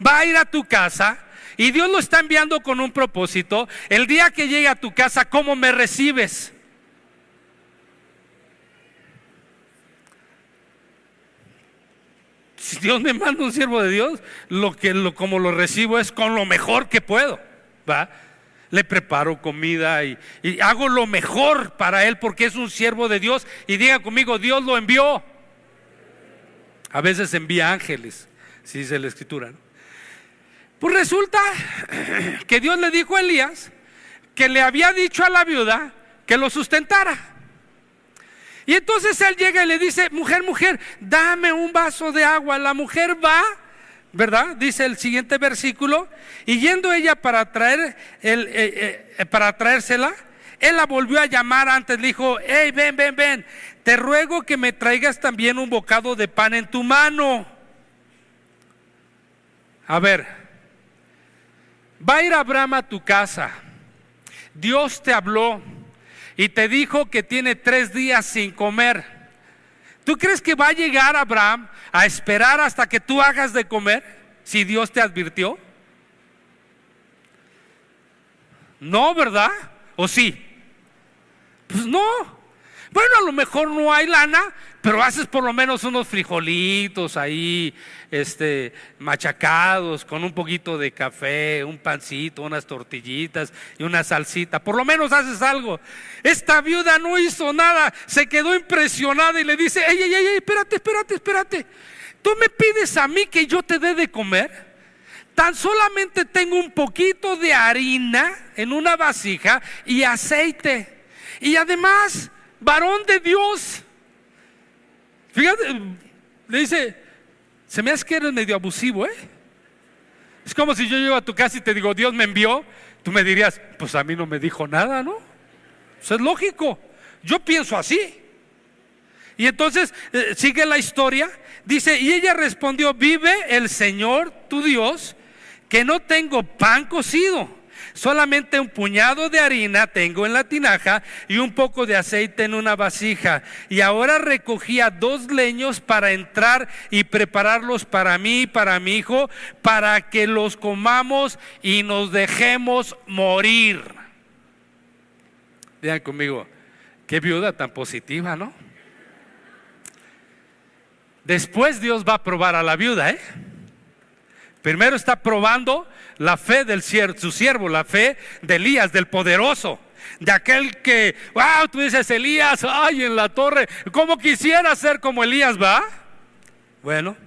S1: va a ir a tu casa, y Dios lo está enviando con un propósito. El día que llegue a tu casa, ¿cómo me recibes? Si Dios me manda un siervo de Dios, como lo recibo es con lo mejor que puedo, ¿va? Le preparo comida y hago lo mejor para él, porque es un siervo de Dios. Y diga conmigo, Dios lo envió. A veces envía ángeles, si dice la escritura, ¿no? Pues resulta que Dios le dijo a Elías que le había dicho a la viuda que lo sustentara. Y entonces él llega y le dice: mujer, dame un vaso de agua. La mujer va, ¿verdad? Dice el siguiente versículo, y yendo ella para traérsela, él la volvió a llamar antes. Le dijo: hey, ven, te ruego que me traigas también un bocado de pan en tu mano. A ver, va a ir Abraham a tu casa. Dios te habló y te dijo que tiene 3 días sin comer. ¿Tú crees que va a llegar Abraham a esperar hasta que tú hagas de comer si Dios te advirtió? No, ¿verdad? ¿O sí? Pues no. Bueno, a lo mejor no hay lana, pero haces por lo menos unos frijolitos ahí, machacados con un poquito de café, un pancito, unas tortillitas y una salsita. Por lo menos haces algo. Esta viuda no hizo nada, se quedó impresionada y le dice: ey, espérate. ¿Tú me pides a mí que yo te dé de comer? Tan solamente tengo un poquito de harina en una vasija y aceite. Y además, varón de Dios, fíjate, le dice: se me hace que eres medio abusivo, ¿eh? Es como si yo llego a tu casa y te digo: Dios me envió. Tú me dirías: pues a mí no me dijo nada, ¿no? Eso es lógico. Yo pienso así. Y entonces sigue la historia. Dice: y ella respondió: vive el Señor tu Dios, que no tengo pan cocido, solamente un puñado de harina tengo en la tinaja y un poco de aceite en una vasija. Y ahora recogía 2 leños para entrar y prepararlos para mí y para mi hijo, para que los comamos y nos dejemos morir. Digan conmigo, qué viuda tan positiva, ¿no? Después Dios va a probar a la viuda, Primero está probando la fe del su siervo, la fe de Elías, del poderoso, de aquel que, wow, tú dices: Elías, ay, en la torre, ¿cómo quisiera ser como Elías, va? Bueno,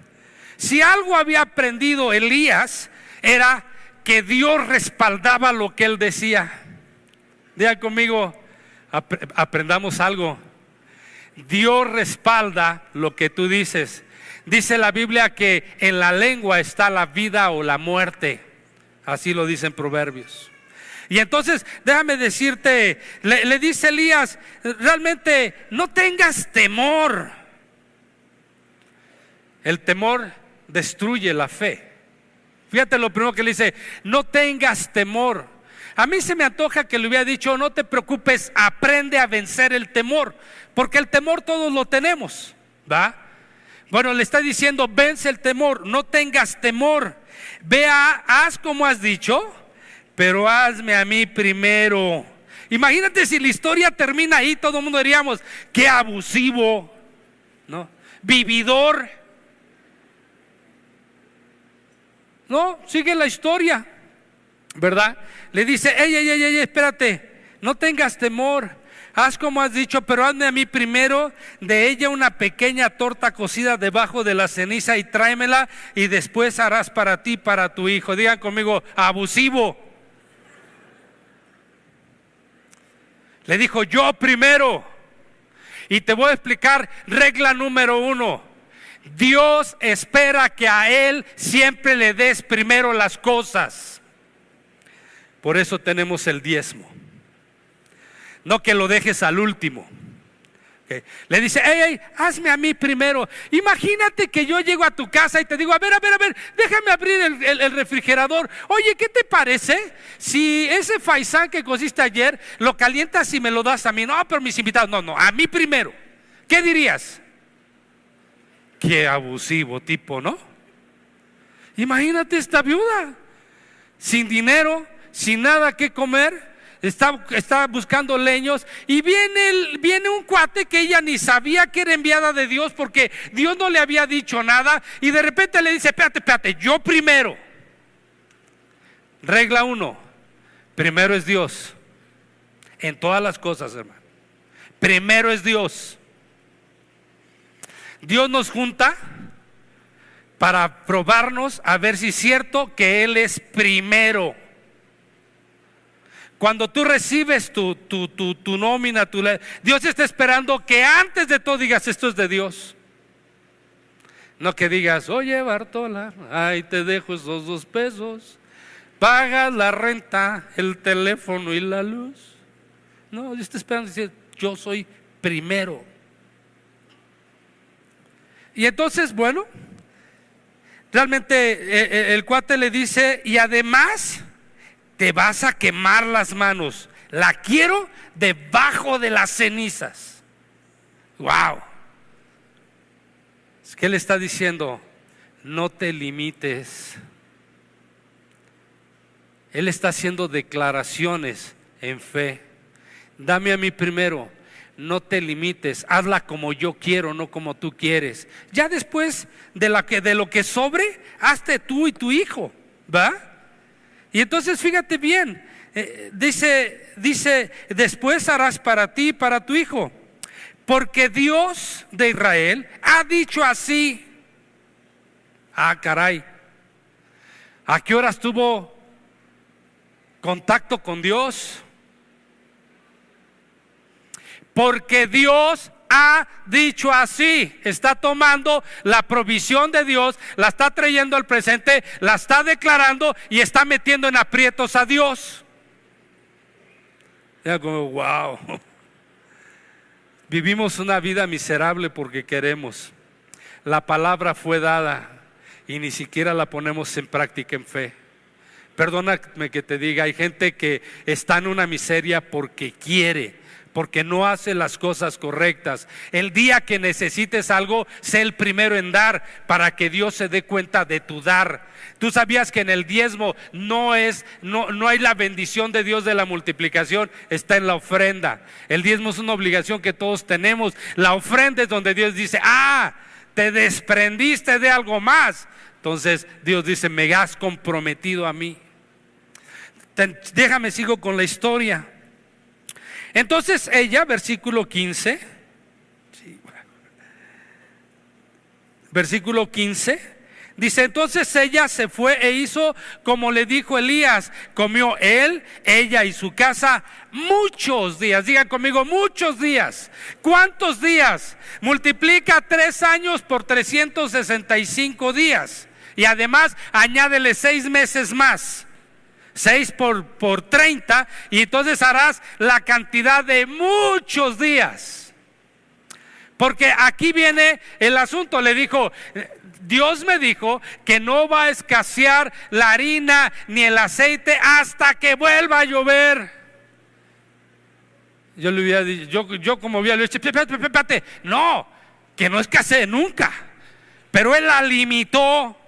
S1: si algo había aprendido Elías, era que Dios respaldaba lo que él decía. Diga conmigo, aprendamos algo. Dios respalda lo que tú dices. Dice la Biblia que en la lengua está la vida o la muerte. Así lo dicen Proverbios. Y entonces déjame decirte, le dice Elías: realmente no tengas temor. El temor destruye la fe. Fíjate lo primero que le dice: no tengas temor. A mí se me antoja que le hubiera dicho: no te preocupes, aprende a vencer el temor, porque el temor todos lo tenemos, ¿va? Bueno, le está diciendo: vence el temor, no tengas temor. Vea, haz como has dicho, pero hazme a mí primero. Imagínate si la historia termina ahí, todo el mundo diríamos: qué abusivo, ¿no? Vividor. No, sigue la historia, ¿verdad? Le dice: ey, espérate, no tengas temor. haz como has dicho, pero hazme a mí primero de ella una pequeña torta cocida debajo de la ceniza y tráemela, y después harás para ti, para tu hijo. Digan conmigo, abusivo. Le dijo, yo primero. Y te voy a explicar regla número 1. Dios espera que a Él siempre le des primero las cosas. Por eso tenemos el diezmo. No que lo dejes al último. Okay. Le dice, hey, hazme a mí primero. Imagínate que yo llego a tu casa y te digo, a ver, déjame abrir el refrigerador. Oye, ¿qué te parece si ese faisán que cociste ayer lo calientas y me lo das a mí? No, pero mis invitados, no, a mí primero. ¿Qué dirías? Qué abusivo tipo, ¿no? Imagínate esta viuda, sin dinero, sin nada que comer. Está buscando leños y viene un cuate que ella ni sabía que era enviada de Dios, porque Dios no le había dicho nada, y de repente le dice, espérate, yo primero. Regla 1, primero es Dios en todas las cosas, hermano. Primero es Dios. Dios nos junta para probarnos a ver si es cierto que Él es primero. Cuando tú recibes tu nómina, Dios está esperando que antes de todo digas, esto es de Dios. No que digas, oye Bartola, ahí te dejo esos 2 pesos, pagas la renta, el teléfono y la luz. No, Dios está esperando decir, yo soy primero. Y entonces, bueno, realmente el cuate le dice, y además te vas a quemar las manos. La quiero debajo de las cenizas. Wow. ¿Qué le está diciendo? No te limites. Él está haciendo declaraciones en fe. Dame a mí primero. No te limites. Hazla como yo quiero, no como tú quieres. Ya después de lo que sobre, hazte tú y tu hijo, ¿va? Y entonces fíjate bien, dice, después harás para ti y para tu hijo, porque Dios de Israel ha dicho así. Ah, caray, ¿a qué horas tuvo contacto con Dios? Porque Dios ha dicho así. Está tomando la provisión de Dios, la está trayendo al presente, la está declarando y está metiendo en aprietos a Dios. Ya como, wow. Vivimos una vida miserable porque queremos. La palabra fue dada y ni siquiera la ponemos en práctica en fe. Perdóname que te diga, hay gente que está en una miseria porque quiere, porque no hace las cosas correctas. El día que necesites algo, sé el primero en dar, para que Dios se dé cuenta de tu dar. Tú sabías que en el diezmo no hay la bendición de Dios de la multiplicación, está en la ofrenda. El diezmo es una obligación que todos tenemos. La ofrenda es donde Dios dice, te desprendiste de algo más. Entonces Dios dice, me has comprometido a mí. Déjame, sigo con la historia. Entonces ella, versículo 15, dice, entonces ella se fue e hizo como le dijo Elías. Comió él, ella y su casa muchos días. Digan conmigo, muchos días. ¿Cuántos días? Multiplica 3 años por 365 días. Y además añádele 6 meses más. 6 por 30, y entonces harás la cantidad de muchos días. Porque aquí viene el asunto. Le dijo, Dios me dijo que no va a escasear la harina ni el aceite hasta que vuelva a llover. Yo le hubiera dicho, yo como hubiera dicho, espérate, no, que no escasee nunca. Pero él la limitó.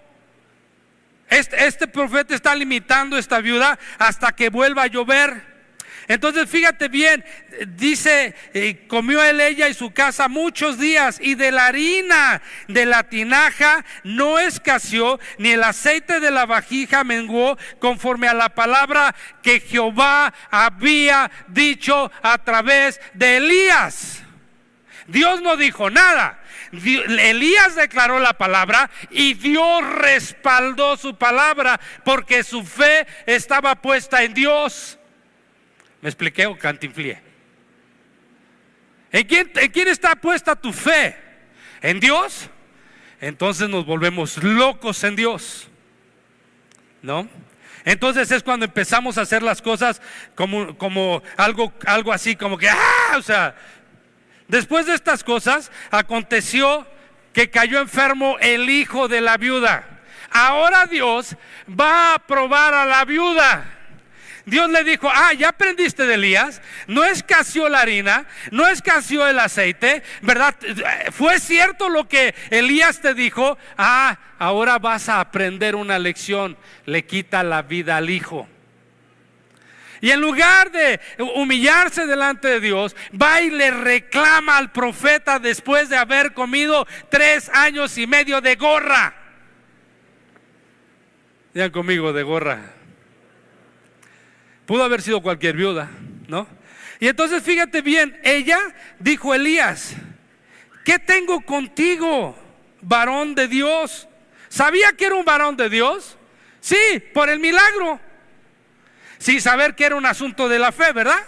S1: Este profeta está limitando a esta viuda hasta que vuelva a llover. Entonces fíjate bien, dice, comió ella y su casa muchos días, y de la harina de la tinaja no escaseó, ni el aceite de la vasija menguó, conforme a la palabra que Jehová había dicho a través de Elías. Dios no dijo nada. Elías declaró la palabra y Dios respaldó su palabra, porque su fe estaba puesta en Dios. ¿Me expliqué o cantinflié? ¿En quién está puesta tu fe? ¿En Dios? Entonces nos volvemos locos en Dios, ¿no? Entonces es cuando empezamos a hacer las cosas como algo así, como que o sea, después de estas cosas aconteció que cayó enfermo el hijo de la viuda. Ahora Dios va a probar a la viuda. Dios le dijo, ya aprendiste de Elías, no escaseó la harina, no escaseó el aceite, ¿verdad? Fue cierto lo que Elías te dijo. Ahora vas a aprender una lección. Le quita la vida al hijo. Y en lugar de humillarse delante de Dios, va y le reclama al profeta después de haber comido 3 años y medio de gorra. Digan conmigo, de gorra. Pudo haber sido cualquier viuda, ¿no? Y entonces fíjate bien, ella dijo a Elías, ¿qué tengo contigo, varón de Dios? ¿Sabía que era un varón de Dios? Sí, por el milagro, sin saber que era un asunto de la fe, ¿verdad?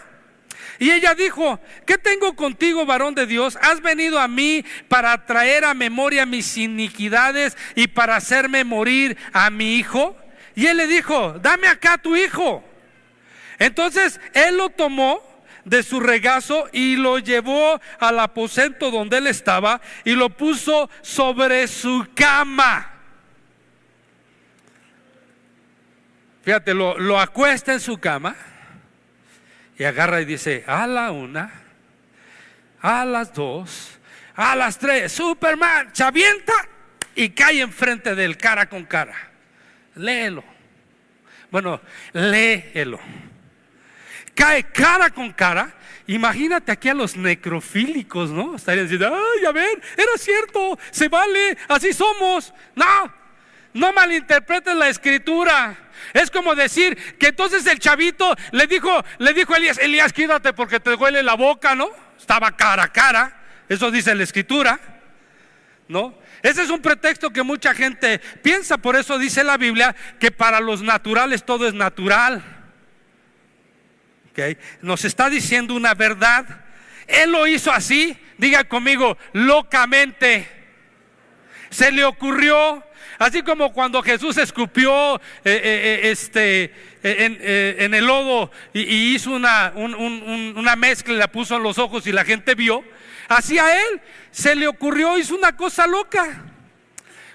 S1: Y ella dijo, ¿qué tengo contigo, varón de Dios? ¿Has venido a mí para traer a memoria mis iniquidades y para hacerme morir a mi hijo? Y él le dijo, dame acá tu hijo. Entonces él lo tomó de su regazo y lo llevó al aposento donde él estaba y lo puso sobre su cama. Fíjate, lo acuesta en su cama y agarra y dice, a la 1, a las 2, a las 3, Superman, se avienta y cae enfrente de él cara con cara. Léelo. Bueno, léelo. Cae cara con cara. Imagínate aquí a los necrofílicos, ¿no? Estarían diciendo, a ver, era cierto, se vale, así somos. No malinterpretes la escritura. Es como decir que entonces el chavito le dijo a Elías, quítate porque te duele la boca, ¿no? Estaba cara a cara. Eso dice la escritura, ¿no? Ese es un pretexto que mucha gente piensa. Por eso dice la Biblia que para los naturales todo es natural. Nos está diciendo una verdad. Él lo hizo así, diga conmigo, locamente. Se le ocurrió, así como cuando Jesús escupió en el lodo y hizo una mezcla y la puso en los ojos y la gente vio. Así a él se le ocurrió, hizo una cosa loca.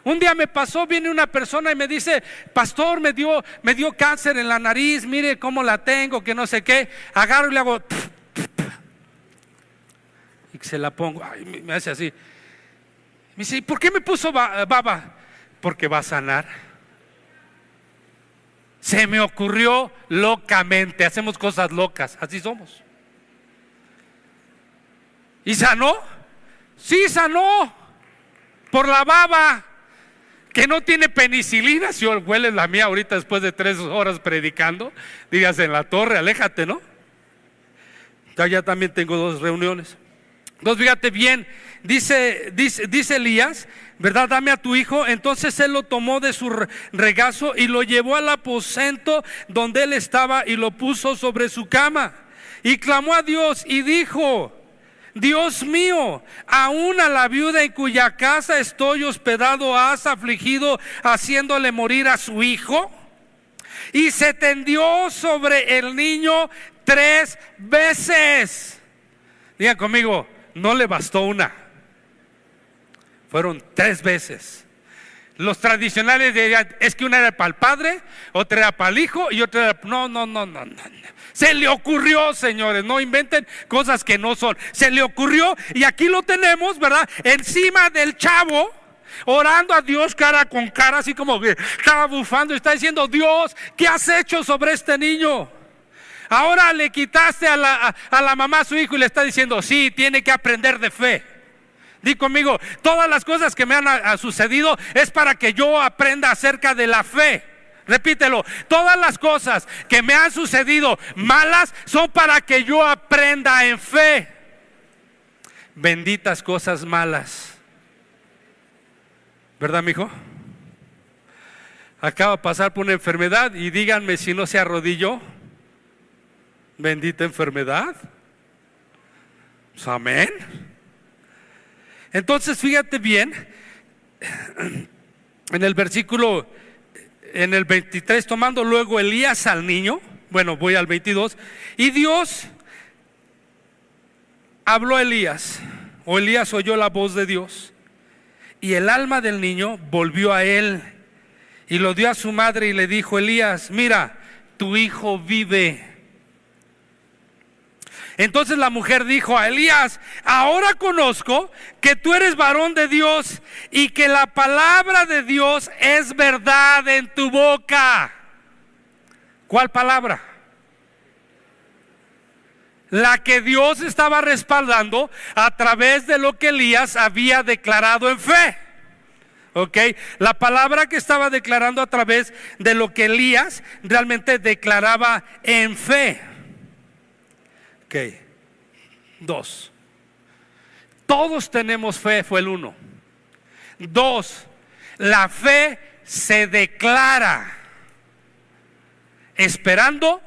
S1: Un día me pasó, viene una persona y me dice, pastor, me dio cáncer en la nariz, mire cómo la tengo, que no sé qué. Agarro y le hago y se la pongo, me hace así. Me dice, ¿por qué me puso baba? Porque va a sanar. Se me ocurrió locamente, hacemos cosas locas, así somos. ¿Y sanó? Sí, sanó por la baba. Que no tiene penicilina. Si hueles la mía ahorita después de 3 horas predicando, digas en la torre, aléjate, ¿no? Ya también tengo 2 reuniones. Entonces fíjate bien, dice Elías, ¿verdad? Dame a tu hijo. Entonces él lo tomó de su regazo y lo llevó al aposento donde él estaba y lo puso sobre su cama. Y clamó a Dios y dijo, Dios mío, aún a la viuda en cuya casa estoy hospedado has afligido, haciéndole morir a su hijo. Y se tendió sobre el niño 3 veces. Digan conmigo, no le bastó una, fueron 3 veces. Los tradicionales dirían, es que una era para el padre, otra era para el hijo y otra era, no. Se le ocurrió, señores, no inventen cosas que no son. Se le ocurrió y aquí lo tenemos, ¿verdad? Encima del chavo, orando a Dios cara con cara, así como que estaba bufando y está diciendo, Dios, ¿qué has hecho sobre este niño? Ahora le quitaste a la mamá a su hijo y le está diciendo, sí, tiene que aprender de fe. Di conmigo, todas las cosas que me han sucedido es para que yo aprenda acerca de la fe. Repítelo, todas las cosas que me han sucedido malas son para que yo aprenda en fe. Benditas cosas malas, ¿verdad, mijo? Acaba de pasar por una enfermedad y díganme si no se arrodilló. Bendita enfermedad. Pues, amén. Entonces fíjate bien, en el versículo, en el 23, tomando luego Elías al niño, bueno, voy al 22, y Dios habló a Elías, o Elías oyó la voz de Dios, y el alma del niño volvió a él, y lo dio a su madre y le dijo, Elías, mira, tu hijo vive. Entonces la mujer dijo a Elías, ahora conozco que tú eres varón de Dios y que la palabra de Dios es verdad en tu boca. ¿Cuál palabra? La que Dios estaba respaldando a través de lo que Elías había declarado en fe. ¿Ok? La palabra que estaba declarando a través de lo que Elías realmente declaraba en fe. Ok, 2. Todos tenemos fe, fue el 1. 2, la fe se declara esperando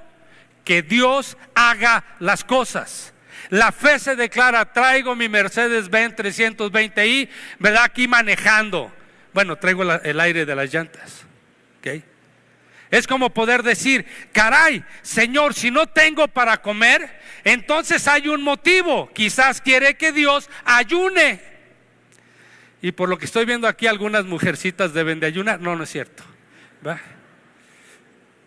S1: que Dios haga las cosas. La fe se declara, traigo mi Mercedes-Benz 320i, ¿verdad? Aquí manejando. Bueno, traigo el aire de las llantas. ¿Ok? Es como poder decir, caray, Señor, si no tengo para comer, entonces hay un motivo. Quizás quiere que Dios ayune. Y por lo que estoy viendo aquí, algunas mujercitas deben de ayunar. No, no es cierto. ¿Va?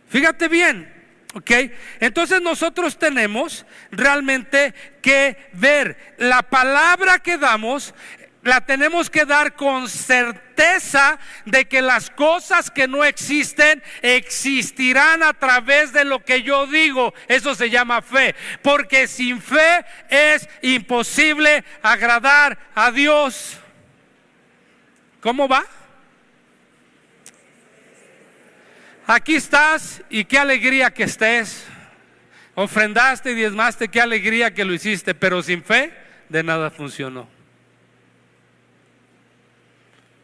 S1: Fíjate bien, ¿ok? Entonces nosotros tenemos realmente que ver la palabra que damos. La tenemos que dar con certeza de que las cosas que no existen existirán a través de lo que yo digo. Eso se llama fe, porque sin fe es imposible agradar a Dios. ¿Cómo va? Aquí estás y qué alegría que estés. Ofrendaste y diezmaste, qué alegría que lo hiciste, pero sin fe de nada funcionó.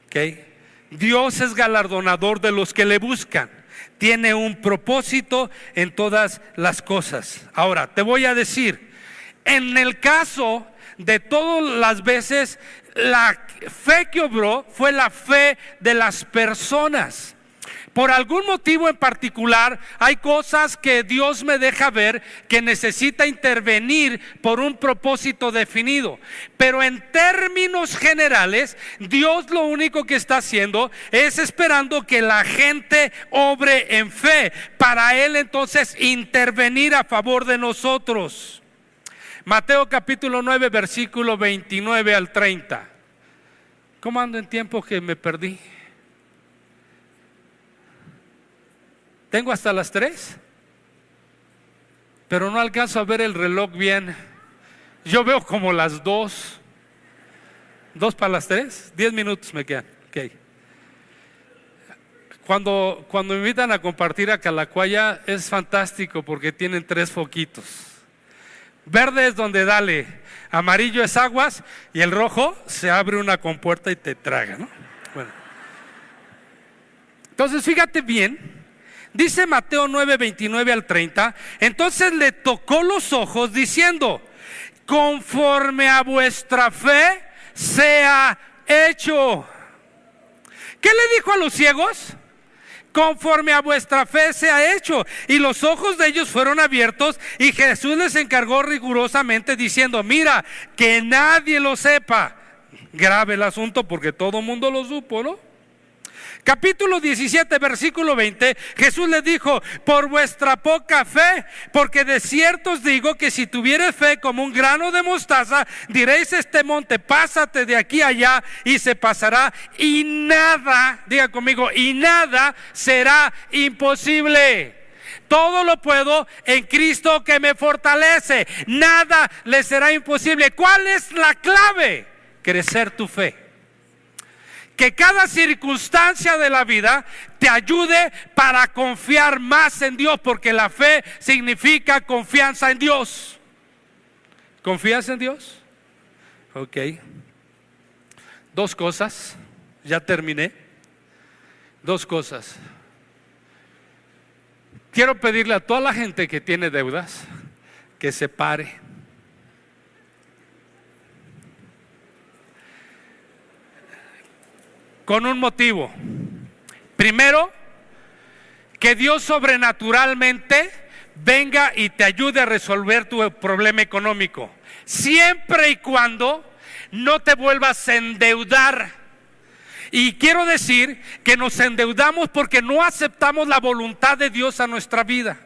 S1: Okay. Dios es galardonador de los que le buscan. Tiene un propósito en todas las cosas. Ahora, te voy a decir, en el caso de todas las veces, la fe que obró fue la fe de las personas. Por algún motivo en particular, hay cosas que Dios me deja ver que necesita intervenir por un propósito definido. Pero en términos generales, Dios lo único que está haciendo es esperando que la gente obre en fe, para Él entonces intervenir a favor de nosotros. Mateo capítulo 9, versículo 29 al 30. ¿Cómo ando en tiempo que me perdí? Tengo hasta las 3, pero no alcanzo a ver el reloj bien. Yo veo como las 2. 2 para las 3, 10 minutos me quedan. Okay. Cuando me invitan a compartir a Calacuaya es fantástico porque tienen 3 foquitos. Verde es donde dale, amarillo es aguas y el rojo se abre una compuerta y te traga, ¿no? Bueno. Entonces fíjate bien. Dice Mateo 9, 29 al 30, entonces le tocó los ojos diciendo, conforme a vuestra fe sea hecho. ¿Qué le dijo a los ciegos? Conforme a vuestra fe sea hecho. Y los ojos de ellos fueron abiertos y Jesús les encargó rigurosamente diciendo, mira, que nadie lo sepa. Grave el asunto porque todo el mundo lo supo, ¿no? Capítulo 17, versículo 20, Jesús les dijo, por vuestra poca fe, porque de cierto os digo que si tuviereis fe como un grano de mostaza, diréis este monte, pásate de aquí a allá y se pasará, y nada, diga conmigo, y nada será imposible. todo lo puedo en Cristo que me fortalece. Nada le será imposible. ¿Cuál es la clave? Crecer tu fe. Que cada circunstancia de la vida te ayude para confiar más en Dios, porque la fe significa confianza en Dios. ¿Confías en Dios? Ok. 2 cosas, ya terminé. 2 cosas. Quiero pedirle a toda la gente que tiene deudas que se pare. Con un motivo. Primero, que Dios sobrenaturalmente venga y te ayude a resolver tu problema económico, siempre y cuando no te vuelvas a endeudar. Y quiero decir que nos endeudamos porque no aceptamos la voluntad de Dios a nuestra vida.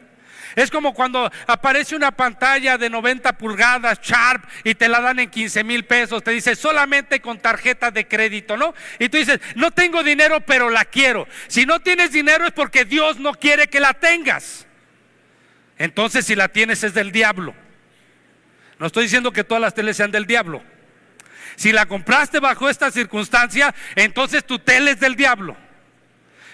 S1: Es como cuando aparece una pantalla de 90 pulgadas Sharp y te la dan en 15,000 pesos. Te dice solamente con tarjeta de crédito, ¿no? Y tú dices, no tengo dinero pero la quiero. Si no tienes dinero es porque Dios no quiere que la tengas. Entonces si la tienes es del diablo. No estoy diciendo que todas las teles sean del diablo. Si la compraste bajo esta circunstancia, entonces tu tele es del diablo,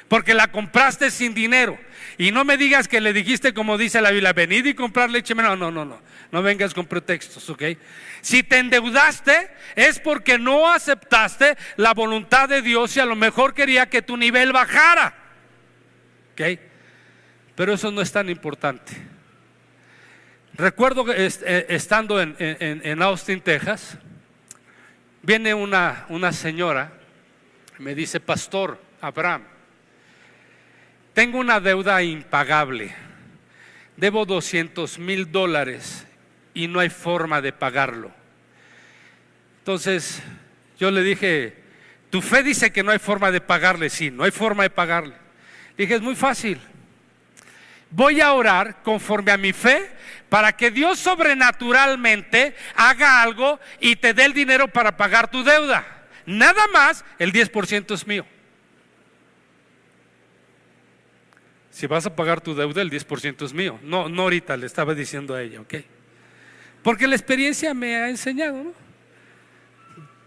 S1: porque la compraste sin dinero. Y no me digas que le dijiste como dice la Biblia, venid y comprar leche. No vengas con pretextos, ¿ok? Si te endeudaste es porque no aceptaste la voluntad de Dios y a lo mejor quería que tu nivel bajara, ¿ok? Pero eso no es tan importante. Recuerdo que estando en Austin, Texas, viene una señora, me dice, Pastor Abraham, tengo una deuda impagable, debo $200,000 y no hay forma de pagarlo. Entonces yo le dije, tu fe dice que no hay forma de pagarle. Sí, no hay forma de pagarle. Dije, es muy fácil, voy a orar conforme a mi fe para que Dios sobrenaturalmente haga algo y te dé el dinero para pagar tu deuda. Nada más, el 10% es mío. Si vas a pagar tu deuda, el 10% es mío. No ahorita, le estaba diciendo a ella, ¿ok? Porque la experiencia me ha enseñado, ¿no?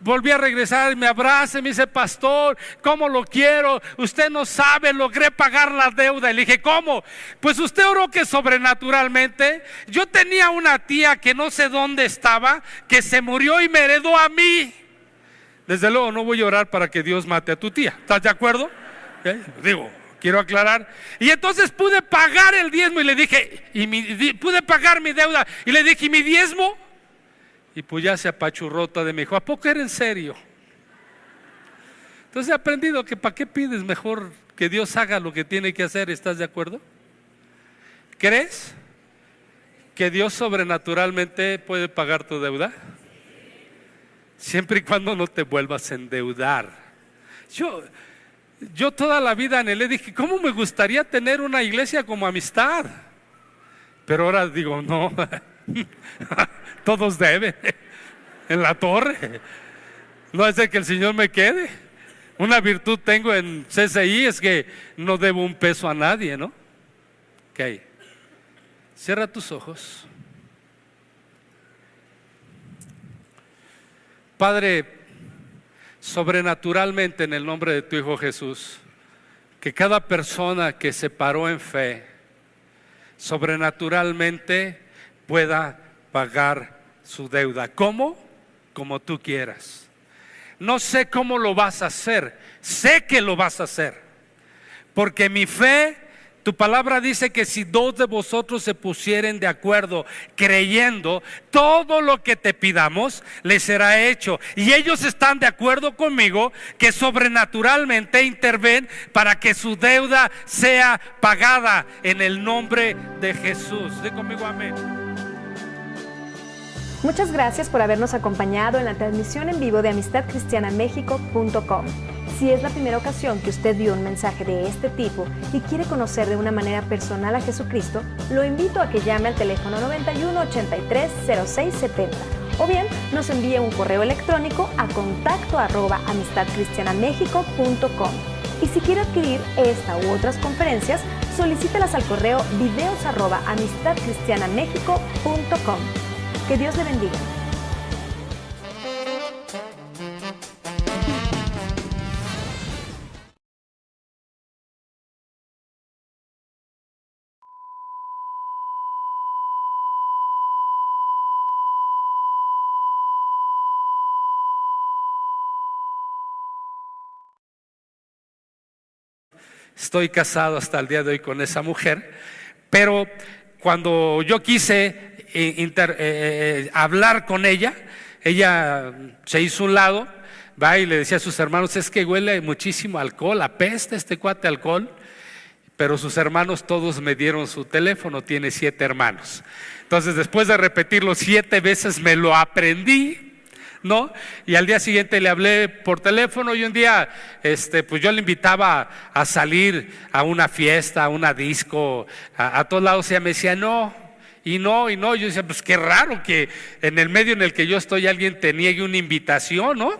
S1: Volví a regresar, me abraza y me dice, Pastor, ¿cómo lo quiero? Usted no sabe, logré pagar la deuda. Y le dije, ¿cómo? Pues usted oró que sobrenaturalmente. Yo tenía una tía que no sé dónde estaba, que se murió y me heredó a mí. Desde luego no voy a orar para que Dios mate a tu tía. ¿Estás de acuerdo? Digo, quiero aclarar. Y entonces pude pagar el diezmo y le dije, pude pagar mi deuda. Y le dije, ¿y mi diezmo? Y pues ya se apachurró toda, me dijo, ¿a poco era en serio? Entonces he aprendido que ¿para qué pides? Mejor que Dios haga lo que tiene que hacer. ¿Estás de acuerdo? ¿Crees que Dios sobrenaturalmente puede pagar tu deuda? Siempre y cuando no te vuelvas a endeudar. Yo toda la vida anhelé, dije, ¿cómo me gustaría tener una iglesia como Amistad? Pero ahora digo, no, todos deben, en la torre. No es de que el Señor me quede. Una virtud tengo en CCI, es que no debo un peso a nadie, ¿no? Ok, cierra tus ojos. Padre, sobrenaturalmente en el nombre de tu Hijo Jesús, que cada persona que se paró en fe, sobrenaturalmente pueda pagar su deuda. ¿Cómo? Como tú quieras. No sé cómo lo vas a hacer, sé que lo vas a hacer, porque mi fe, tu palabra dice que si 2 de vosotros se pusieren de acuerdo creyendo, todo lo que te pidamos les será hecho. Y ellos están de acuerdo conmigo que sobrenaturalmente interven para que su deuda sea pagada en el nombre de Jesús. Dí conmigo amén.
S2: Muchas gracias por habernos acompañado en la transmisión en vivo de amistadcristianamexico.com. Si es la primera ocasión que usted vio un mensaje de este tipo y quiere conocer de una manera personal a Jesucristo, lo invito a que llame al teléfono 9183-0670 o bien nos envíe un correo electrónico a contacto@amistadcristianamexico.com. Y si quiere adquirir esta u otras conferencias, Solicítalas al correo videos@amistadcristianamexico.com. Que Dios le bendiga.
S1: Estoy casado hasta el día de hoy con esa mujer, pero cuando yo quise hablar con ella, ella se hizo a un lado, va y le decía a sus hermanos: es que huele muchísimo alcohol, apesta este cuate alcohol. Pero sus hermanos todos me dieron su teléfono, tiene 7 hermanos. Entonces, después de repetirlo 7 veces, me lo aprendí, ¿no? Y al día siguiente le hablé por teléfono, y un día pues yo le invitaba a salir a una fiesta, a una disco, a todos lados, y ella me decía no. Yo decía, pues qué raro que en el medio en el que yo estoy alguien te niegue una invitación, ¿no?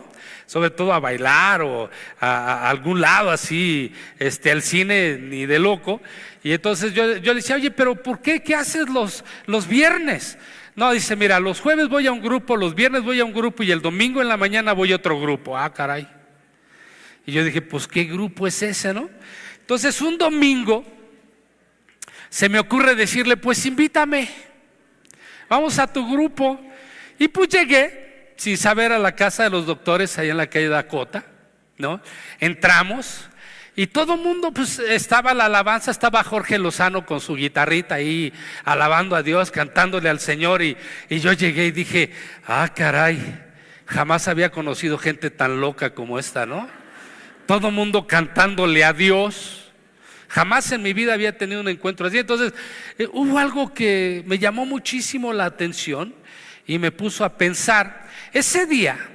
S1: Sobre todo a bailar o a algún lado así, al cine, ni de loco. Y entonces yo le decía: oye, pero ¿por qué? ¿Qué haces los viernes? No, dice: mira, los jueves voy a un grupo, los viernes voy a un grupo y el domingo en la mañana voy a otro grupo. Ah, caray. Y yo dije: pues ¿qué grupo es ese, no? Entonces un domingo se me ocurre decirle: pues invítame, vamos a tu grupo. Y pues llegué sin saber a la casa de los doctores, ahí en la calle Dakota, ¿no? Entramos y todo el mundo, pues estaba la alabanza, estaba Jorge Lozano con su guitarrita ahí alabando a Dios, cantándole al Señor, y yo llegué y dije: ah, caray, jamás había conocido gente tan loca como esta, ¿no? Todo el mundo cantándole a Dios. Jamás en mi vida había tenido un encuentro así. Entonces hubo algo que me llamó muchísimo la atención y me puso a pensar. Ese día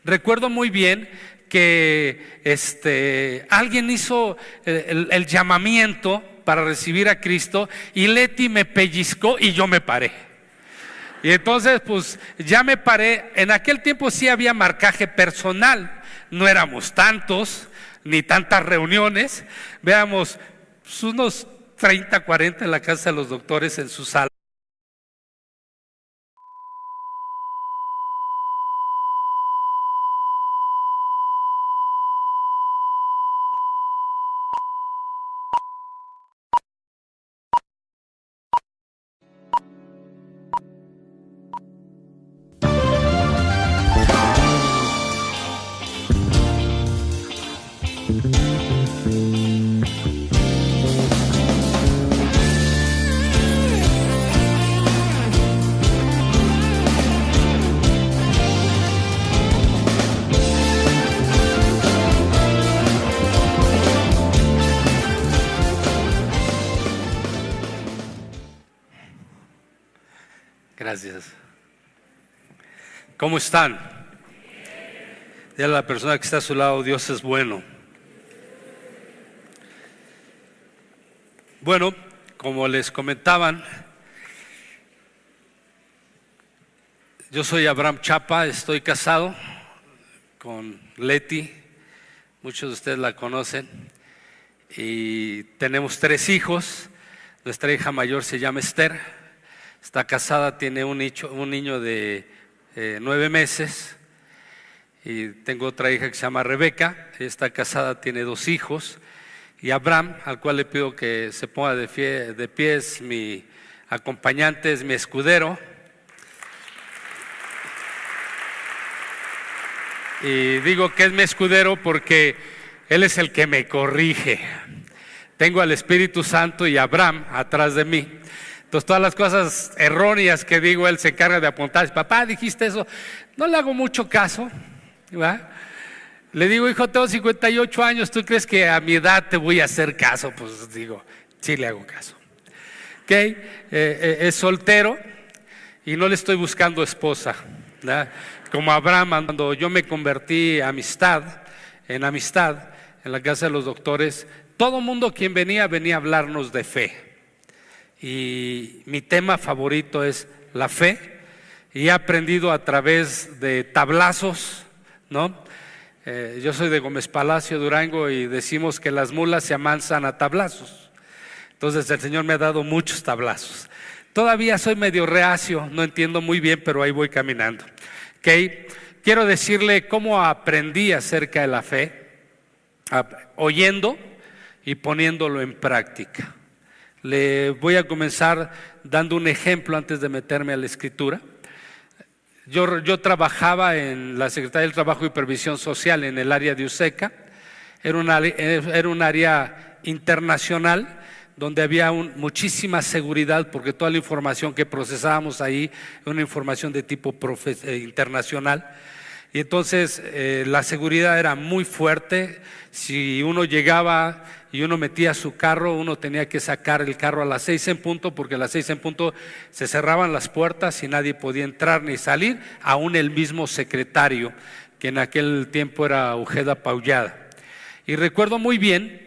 S1: recuerdo muy bien que alguien hizo el llamamiento para recibir a Cristo, y Leti me pellizcó y yo me paré. Y entonces pues ya me paré. En aquel tiempo sí había marcaje personal, no éramos tantos ni tantas reuniones, veamos, pues unos 30, 40 en la casa de los doctores en su sala. Gracias. ¿Cómo están? Dile a la persona que está a su lado: Dios es bueno. Bueno, como les comentaban, yo soy Abraham Chapa, estoy casado con Leti, muchos de ustedes la conocen, y tenemos 3 hijos. Nuestra hija mayor se llama Esther, está casada, tiene un niño de 9 meses, y tengo otra hija que se llama Rebeca, ella está casada, tiene 2 hijos, y Abraham, al cual le pido que se ponga de pie, es mi acompañante, es mi escudero. Y digo que es mi escudero porque él es el que me corrige. Tengo al Espíritu Santo y a Abraham atrás de mí. Entonces todas las cosas erróneas que digo, él se encarga de apuntar. Papá, dijiste eso. No le hago mucho caso, ¿verdad? Le digo: hijo, tengo 58 años, ¿tú crees que a mi edad te voy a hacer caso? Pues digo, sí le hago caso. ¿Okay? Es soltero y no le estoy buscando esposa, ¿verdad? Como Abraham, cuando yo me convertí en amistad en la casa de los doctores, todo mundo quien venía a hablarnos de fe. Y mi tema favorito es la fe, y he aprendido a través de tablazos, ¿no? Yo soy de Gómez Palacio, Durango, y decimos que las mulas se amansan a tablazos. Entonces el Señor me ha dado muchos tablazos. Todavía soy medio reacio, no entiendo muy bien, pero ahí voy caminando. ¿Okay? Quiero decirle cómo aprendí acerca de la fe, oyendo y poniéndolo en práctica. Le voy a comenzar dando un ejemplo antes de meterme a la escritura. Yo trabajaba en la Secretaría del Trabajo y Previsión Social en el área de USECA. Era un área internacional donde había muchísima seguridad, porque toda la información que procesábamos ahí era una información de tipo internacional. Y entonces la seguridad era muy fuerte. Si uno llegaba y uno metía su carro, uno tenía que sacar el carro a las 6 en punto, porque a las 6 en punto se cerraban las puertas y nadie podía entrar ni salir, aún el mismo secretario, que en aquel tiempo era Ojeda Paullada. Y recuerdo muy bien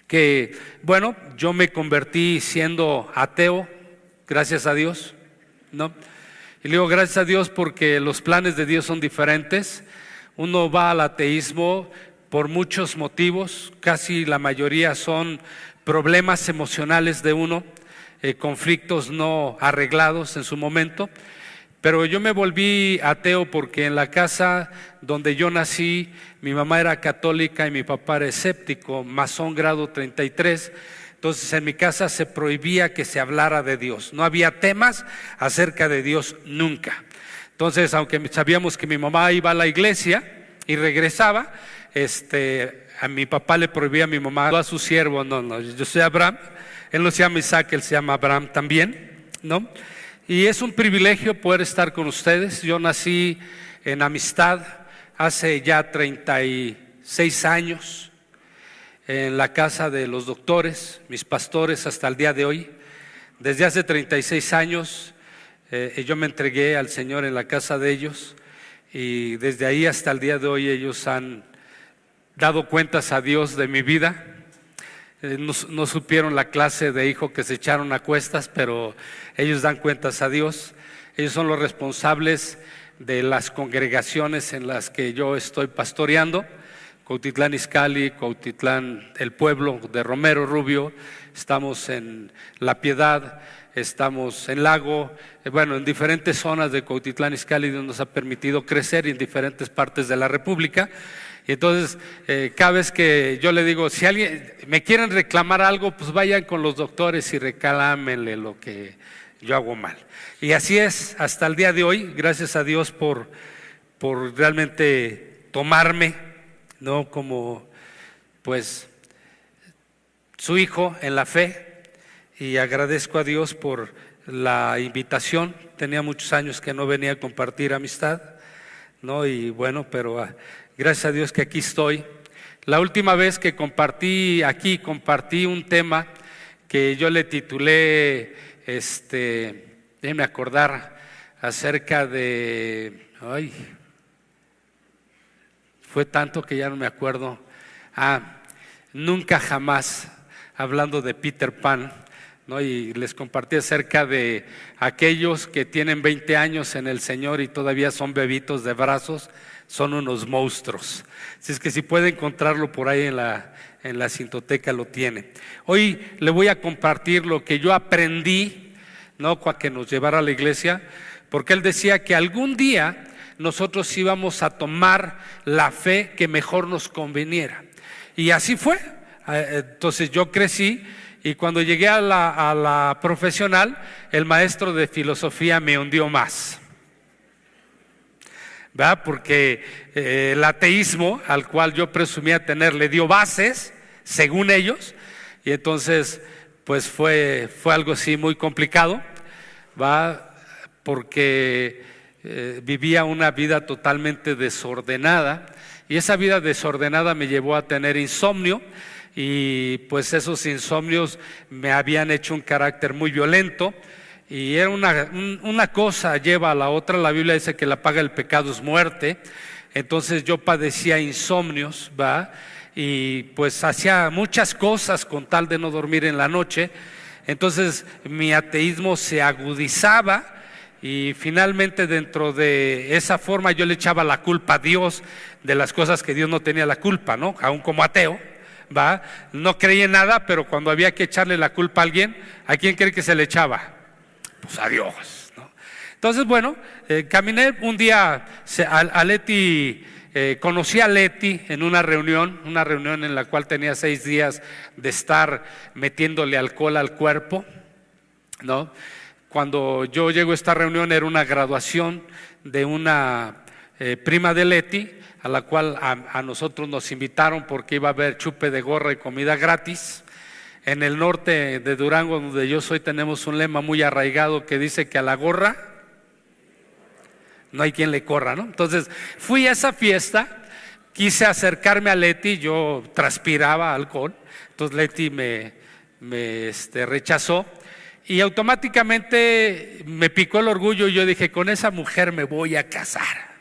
S1: que, bueno, yo me convertí siendo ateo, gracias a Dios, ¿no? Y le digo gracias a Dios porque los planes de Dios son diferentes. Uno va al ateísmo por muchos motivos, casi la mayoría son problemas emocionales de uno, conflictos no arreglados en su momento. Pero yo me volví ateo porque en la casa donde yo nací, mi mamá era católica y mi papá era escéptico, masón grado 33. Entonces en mi casa se prohibía que se hablara de Dios. No había temas acerca de Dios nunca. Entonces, aunque sabíamos que mi mamá iba a la iglesia y regresaba, a mi papá le prohibía a mi mamá, a su siervo, no, yo soy Abraham. Él no se llama Isaac, él se llama Abraham también, ¿no? Y es un privilegio poder estar con ustedes. Yo nací en Amistad hace ya 36 años, en la casa de los doctores, mis pastores hasta el día de hoy. Desde hace 36 años yo me entregué al Señor en la casa de ellos, y desde ahí hasta el día de hoy ellos han dado cuentas a Dios de mi vida. No supieron la clase de hijo que se echaron a cuestas, pero ellos dan cuentas a Dios. Ellos son los responsables de las congregaciones en las que yo estoy pastoreando: Cuautitlán Izcalli, Cuautitlán, el pueblo de Romero Rubio, estamos en La Piedad, estamos en Lago, en diferentes zonas de Cuautitlán Izcalli, donde nos ha permitido crecer, y en diferentes partes de la República. Y entonces, cada vez que yo le digo, si alguien me quieren reclamar algo, pues vayan con los doctores y reclámenle lo que yo hago mal. Y así es hasta el día de hoy. Gracias a Dios por realmente tomarme, ¿no?, como pues su hijo en la fe, y agradezco a Dios por la invitación. Tenía muchos años que no venía a compartir amistad, ¿no? Y pero gracias a Dios que aquí estoy. La última vez que compartí aquí, compartí un tema que yo le titulé, déjenme acordar, acerca de, fue tanto que ya no me acuerdo. Nunca jamás, hablando de Peter Pan, ¿no? Y les compartí acerca de aquellos que tienen 20 años en el Señor y todavía son bebitos de brazos, son unos monstruos. Así es que si puede encontrarlo por ahí en la cintoteca, lo tiene. Hoy le voy a compartir lo que yo aprendí, ¿no?, que nos llevara a la iglesia, porque él decía que algún día nosotros íbamos a tomar la fe que mejor nos conveniera. Y así fue. Entonces yo crecí, y cuando llegué a la profesional, el maestro de filosofía me hundió más, ¿verdad? Porque el ateísmo al cual yo presumía tener le dio bases, según ellos, y entonces pues fue algo así muy complicado, ¿verdad? Porque vivía una vida totalmente desordenada, y esa vida desordenada me llevó a tener insomnio, y pues esos insomnios me habían hecho un carácter muy violento. Y era una cosa lleva a la otra. La Biblia dice que la paga del pecado es muerte. Entonces yo padecía insomnios, ¿va? Y pues hacía muchas cosas con tal de no dormir en la noche. Entonces mi ateísmo se agudizaba, y finalmente dentro de esa forma yo le echaba la culpa a Dios de las cosas que Dios no tenía la culpa, ¿no?, aún como ateo, ¿va? No creí en nada, pero cuando había que echarle la culpa a alguien, ¿a quién cree que se le echaba? Pues a Dios, ¿no? Entonces, bueno, caminé un día a Leti. Conocí a Leti en una reunión en la cual tenía 6 días de estar metiéndole alcohol al cuerpo, ¿no? Cuando yo llego a esta reunión era una graduación de una prima de Leti, a la cual a nosotros nos invitaron porque iba a haber chupe de gorra y comida gratis. En el norte de Durango, donde yo soy, tenemos un lema muy arraigado que dice que a la gorra no hay quien le corra, ¿no? Entonces fui a esa fiesta, quise acercarme a Leti, yo transpiraba alcohol, entonces Leti me rechazó y automáticamente me picó el orgullo y yo dije, con esa mujer me voy a casar.